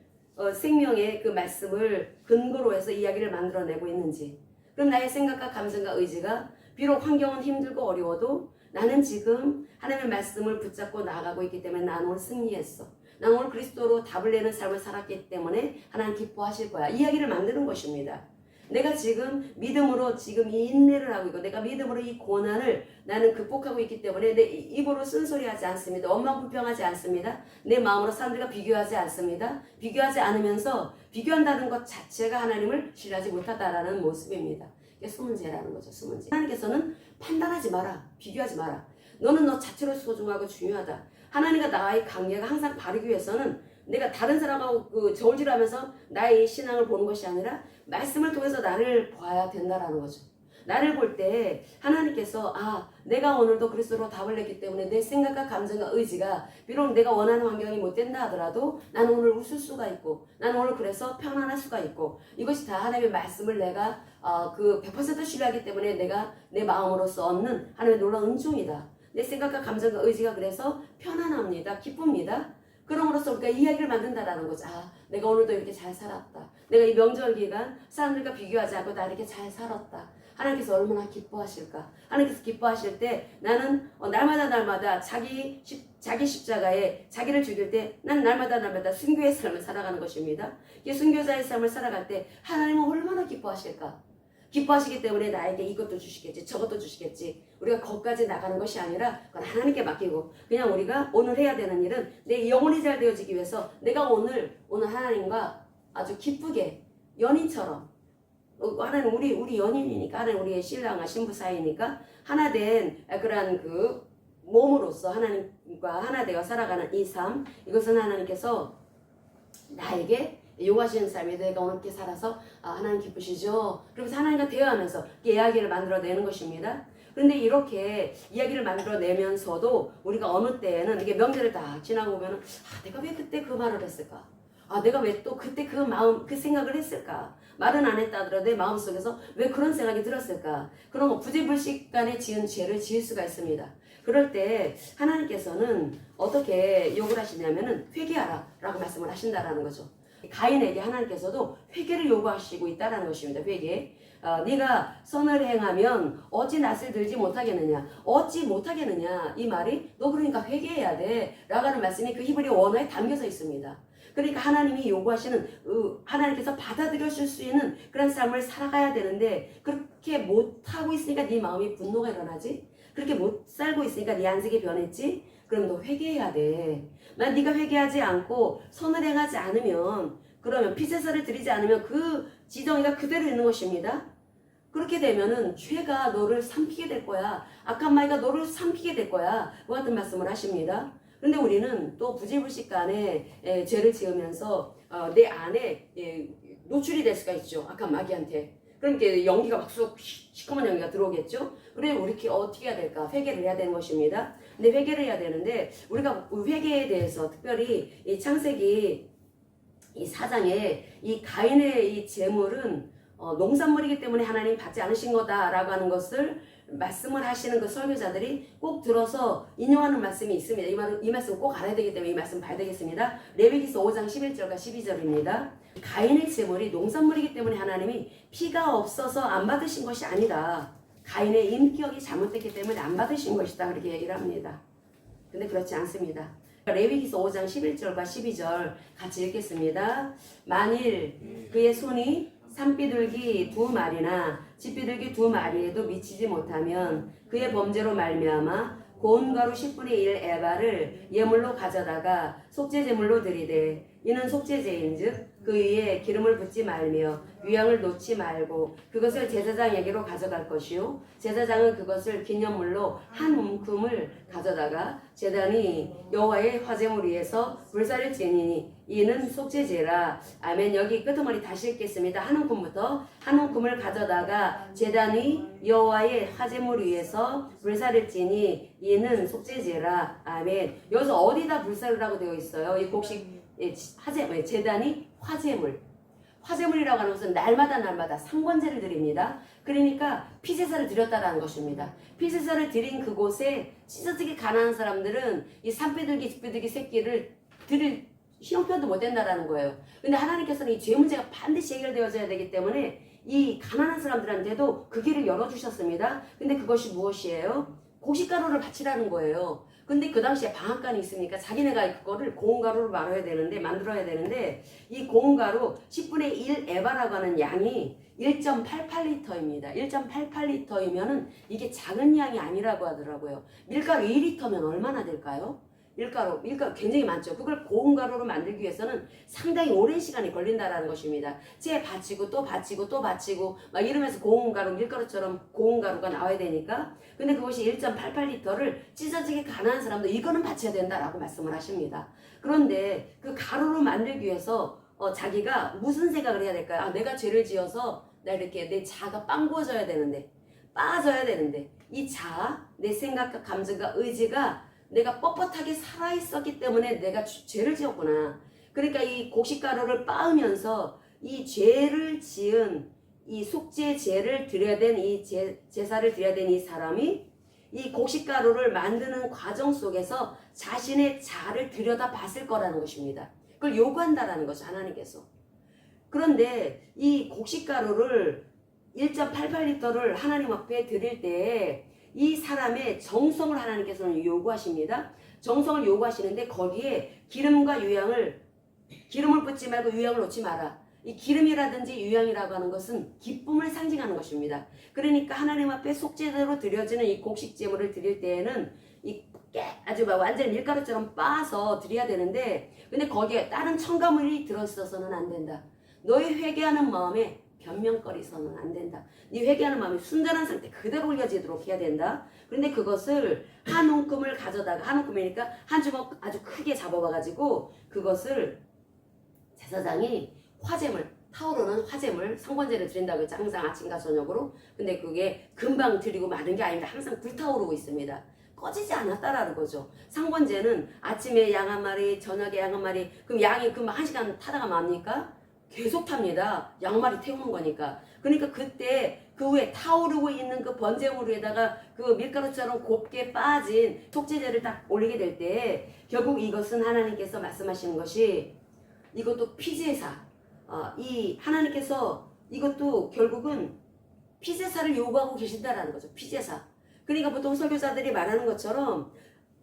생명의 그 말씀을 근거로 해서 이야기를 만들어내고 있는지, 그럼 나의 생각과 감정과 의지가 비록 환경은 힘들고 어려워도 나는 지금 하나님의 말씀을 붙잡고 나아가고 있기 때문에 나는 오늘 승리했어. 나는 오늘 그리스도로 답을 내는 삶을 살았기 때문에 하나님 기뻐하실 거야. 이야기를 만드는 것입니다. 내가 지금 믿음으로 지금 이 인내를 하고 있고 내가 믿음으로 이 고난을 나는 극복하고 있기 때문에 내 입으로 쓴소리하지 않습니다. 원망불평하지 않습니다. 내 마음으로 사람들과 비교하지 않습니다. 비교하지 않으면서 비교한다는 것 자체가 하나님을 신뢰하지 못하다라는 모습입니다. 이게 숨은 죄라는 거죠. 숨은 죄. 하나님께서는 판단하지 마라. 비교하지 마라. 너는 너 자체로 소중하고 중요하다. 하나님과 나의 관계가 항상 바르기 위해서는 내가 다른 사람하고 저울질하면서 나의 신앙을 보는 것이 아니라 말씀을 통해서 나를 봐야 된다라는 거죠. 나를 볼 때 하나님께서 내가 오늘도 그리스도로 답을 냈기 때문에 내 생각과 감정과 의지가 비록 내가 원하는 환경이 못 된다 하더라도 나는 오늘 웃을 수가 있고 나는 오늘 그래서 편안할 수가 있고 이것이 다 하나님의 말씀을 내가 100% 신뢰하기 때문에 내가 내 마음으로서 얻는 하나님의 놀라운 은총이다. 내 생각과 감정과 의지가 그래서 편안합니다. 기쁩니다. 그럼으로써 우리가 이야기를 만든다라는 거죠. 내가 오늘도 이렇게 잘 살았다. 내가 이 명절 기간 사람들과 비교하지 않고 나 이렇게 잘 살았다. 하나님께서 얼마나 기뻐하실까. 하나님께서 기뻐하실 때 나는 날마다 자기 십자가에 자기를 죽일 때 난 날마다 순교의 삶을 살아가는 것입니다. 이 순교자의 삶을 살아갈 때 하나님은 얼마나 기뻐하실까. 기뻐하시기 때문에 나에게 이것도 주시겠지 저것도 주시겠지. 우리가 거기까지 나가는 것이 아니라 그건 하나님께 맡기고 그냥 우리가 오늘 해야 되는 일은 내 영혼이 잘 되어지기 위해서 내가 오늘 하나님과 아주 기쁘게 연인처럼 하나님 우리 연인이니까 하나님 우리의 신랑과 신부 사이니까 하나 된 그러한 몸으로서 하나님과 하나 되어 살아가는 이 삶 이것은 하나님께서 나에게 요구하시는 삶이 내가 오늘 이렇게 살아서 하나님 기쁘시죠? 그러면서 하나님과 대화하면서 이야기를 만들어내는 것입니다. 그런데 이렇게 이야기를 만들어내면서도 우리가 어느 때에는 이게 명절을 딱 지나고 보면은 내가 왜 그때 그 말을 했을까? 내가 왜 또 그때 그 생각을 했을까? 말은 안 했다 하더라도 내 마음속에서 왜 그런 생각이 들었을까? 그런 거 부지불식간에 지은 죄를 지을 수가 있습니다. 그럴 때 하나님께서는 어떻게 욕을 하시냐면은 회개하라 라고 말씀을 하신다라는 거죠. 가인에게 하나님께서도 회개를 요구하시고 있다는 것입니다. 회개. 네가 선을 행하면 어찌 낯을 들지 못하겠느냐. 어찌 못하겠느냐. 이 말이 너 그러니까 회개해야 돼 라고 하는 말씀이 그 히브리 원어에 담겨져 있습니다. 그러니까 하나님이 요구하시는 하나님께서 받아들여줄 수 있는 그런 삶을 살아가야 되는데 그렇게 못하고 있으니까 네 마음이 분노가 일어나지. 그렇게 못 살고 있으니까 네 안색이 변했지. 그럼 너 회개해야 돼. 만 네가 회개하지 않고 선을 행하지 않으면 그러면 피제사를 드리지 않으면 그 지정이가 그대로 있는 것입니다. 그렇게 되면은 죄가 너를 삼키게 될 거야. 악한 마귀가 너를 삼키게 될 거야. 그 같은 말씀을 하십니다. 그런데 우리는 또 부지불식간에 죄를 지으면서 내 안에 노출이 될 수가 있죠. 악한 마귀한테. 그럼 이렇게 연기가 막 시커먼 연기가 들어오겠죠. 그래 우리 어떻게 해야 될까? 회개를 해야 되는 것입니다. 근데 회개를 해야 되는데 우리가 회개에 대해서 특별히 이 창세기 이 4장에 이 가인의 이 재물은 농산물이기 때문에 하나님이 받지 않으신 거다라고 하는 것을 말씀을 하시는 그 설교자들이 꼭 들어서 인용하는 말씀이 있습니다. 이 말씀 꼭 알아야 되기 때문에 이 말씀 봐야 되겠습니다. 레위기서 5장 11절과 12절입니다. 가인의 재물이 농산물이기 때문에 하나님이 피가 없어서 안 받으신 것이 아니다. 가인의 인격이 잘못됐기 때문에 안 받으신 것이다. 그렇게 얘기를 합니다. 근데 그렇지 않습니다. 레위기서 5장 11절과 12절 같이 읽겠습니다. 만일 그의 손이 산비둘기 2마리나 집비둘기 2마리에도 미치지 못하면 그의 범죄로 말미암아 고운 가루 10분의 1 에바를 예물로 가져다가 속죄제물로 드리되 이는 속죄제인즉 그 위에 기름을 붓지 말며 유향을 놓지 말고 그것을 제사장에게로 가져갈 것이요 제사장은 그것을 기념물로 한 움큼을 가져다가 제단이 여호와의 화제물 위에서 불사를 지니니 이는 속죄제라. 아멘. 여기 끄트머리 다시 읽겠습니다. 한 움큼부터 한 움큼을 가져다가 제단이 여호와의 화제물 위에서 불사를 지니 이는 속죄제라. 아멘. 여기서 어디다 불사를 하고 되어 있어요? 이 곡식 제단이 화제물이라고 하는 것은 날마다 상번제를 드립니다. 그러니까 피제사를 드렸다라는 것입니다. 피제사를 드린 그곳에 찢어지게 가난한 사람들은 이 산비둘기 집비둘기 새끼를 드릴 형편도 못 된다라는 거예요. 근데 하나님께서는 이 죄 문제가 반드시 해결되어져야 되기 때문에 이 가난한 사람들한테도 그 길을 열어주셨습니다. 근데 그것이 무엇이에요? 곡식가루를 바치라는 거예요. 근데 그 당시에 방앗간이 있으니까 자기네가 그거를 고운 가루로 만들어야 되는데 이 고운 가루 10분의 1 에바라고 하는 양이 1.88리터입니다. 1.88리터이면은 이게 작은 양이 아니라고 하더라고요. 밀가루 2리터면 얼마나 될까요? 밀가루 굉장히 많죠. 그걸 고운 가루로 만들기 위해서는 상당히 오랜 시간이 걸린다라는 것입니다. 재 받치고 또 받치고 또 받치고 막 이러면서 고운 가루, 밀가루처럼 고운 가루가 나와야 되니까. 근데 그것이 1.88리터를 찢어지게 가난한 사람도 이거는 받쳐야 된다라고 말씀을 하십니다. 그런데 그 가루로 만들기 위해서 자기가 무슨 생각을 해야 될까요? 아, 내가 죄를 지어서 나 이렇게 내 자아가 빵구어져야 되는데, 빠져야 되는데, 이 자아, 내 생각과 감정과 의지가 내가 뻣뻣하게 살아있었기 때문에 내가 죄를 지었구나. 그러니까 이 곡식가루를 빻으면서 이 죄를 지은 이 속죄 제를 드려야 된 이 제사를 드려야 된 이 사람이 이 곡식가루를 만드는 과정 속에서 자신의 자아를 들여다 봤을 거라는 것입니다. 그걸 요구한다라는 거죠, 하나님께서. 그런데 이 곡식가루를 1.88리터를 하나님 앞에 드릴 때 이 사람의 정성을 하나님께서는 요구하십니다. 정성을 요구하시는데 거기에 기름과 유향을, 기름을 붓지 말고 유향을 놓지 마라. 이 기름이라든지 유향이라고 하는 것은 기쁨을 상징하는 것입니다. 그러니까 하나님 앞에 속죄제로 드려지는 이 곡식 제물을 드릴 때에는 아주 완전히 밀가루처럼 빻아서 드려야 되는데, 근데 거기에 다른 첨가물이 들어있어서는 안 된다. 너의 회개하는 마음에 변명거리 있어서는 안 된다. 네 회개하는 마음이 순전한 상태 그대로 올려지도록 해야 된다. 그런데 그것을 한 움큼을 가져다가, 한 움큼이니까 한 주먹 아주 크게 잡아봐가지고 그것을 제사장이 화제물, 타오르는 화제물, 상번제를 드린다고 했죠. 항상 아침과 저녁으로. 근데 그게 금방 드리고 마는 게 아닙니다. 항상 불타오르고 있습니다. 꺼지지 않았다라는 거죠. 상번제는 아침에 양 한 마리, 저녁에 양 한 마리, 그럼 양이 그럼 1시간 타다가 맙니까? 계속 탑니다. 양말이 태우는 거니까. 그러니까 그때 그 위에 타오르고 있는 그 번제물 위에다가 그 밀가루처럼 곱게 빠진 속죄제를 딱 올리게 될 때 결국 이것은 하나님께서 말씀하시는 것이 이것도 피제사. 이 하나님께서 이것도 결국은 피제사를 요구하고 계신다라는 거죠. 피제사. 그러니까 보통 설교자들이 말하는 것처럼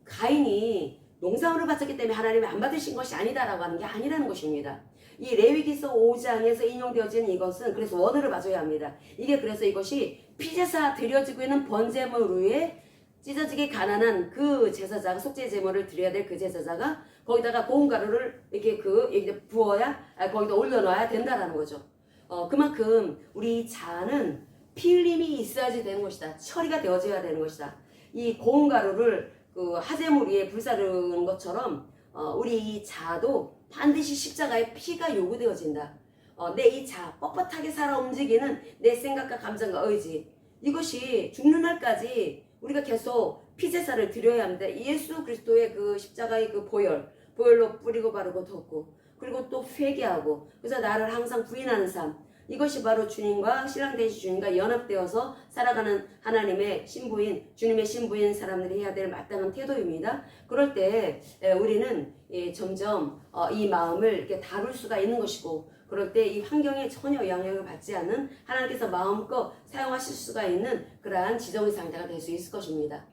가인이 농사물을 바쳤기 때문에 하나님이 안 받으신 것이 아니다라고 하는 게 아니라는 것입니다. 이 레위기서 5장에서 인용되어지는 이것은 그래서 원어를 봐줘야 합니다. 이게 그래서 이것이 피제사 드려지고 있는 번제물 위에 찢어지게 가난한 그 제사자가 속죄 제물을 드려야 될 그 제사자가 거기다가 고운 가루를 이렇게 부어야 거기다 올려놔야 된다라는 거죠. 그만큼 우리 자아는 피 흘림이 있어야지 되는 것이다. 처리가 되어져야 되는 것이다. 이 고운 가루를 그 화제물 위에 불사르는 것처럼 우리 이 자아도 반드시 십자가에 피가 요구되어진다. 내 이 자아, 뻣뻣하게 살아 움직이는 내 생각과 감정과 의지, 이것이 죽는 날까지 우리가 계속 피제사를 드려야 합니다. 예수 그리스도의 그 십자가의 그 보혈로 뿌리고 바르고 덮고, 그리고 또 회개하고, 그래서 나를 항상 부인하는 삶, 이것이 바로 주님과 신랑 되신 주님과 연합되어서 살아가는 하나님의 신부인, 주님의 신부인 사람들이 해야 될 마땅한 태도입니다. 그럴 때 우리는 점점 이 마음을 이렇게 다룰 수가 있는 것이고, 그럴 때 이 환경에 전혀 영향을 받지 않는 하나님께서 마음껏 사용하실 수가 있는 그러한 지정의 상태가 될 수 있을 것입니다.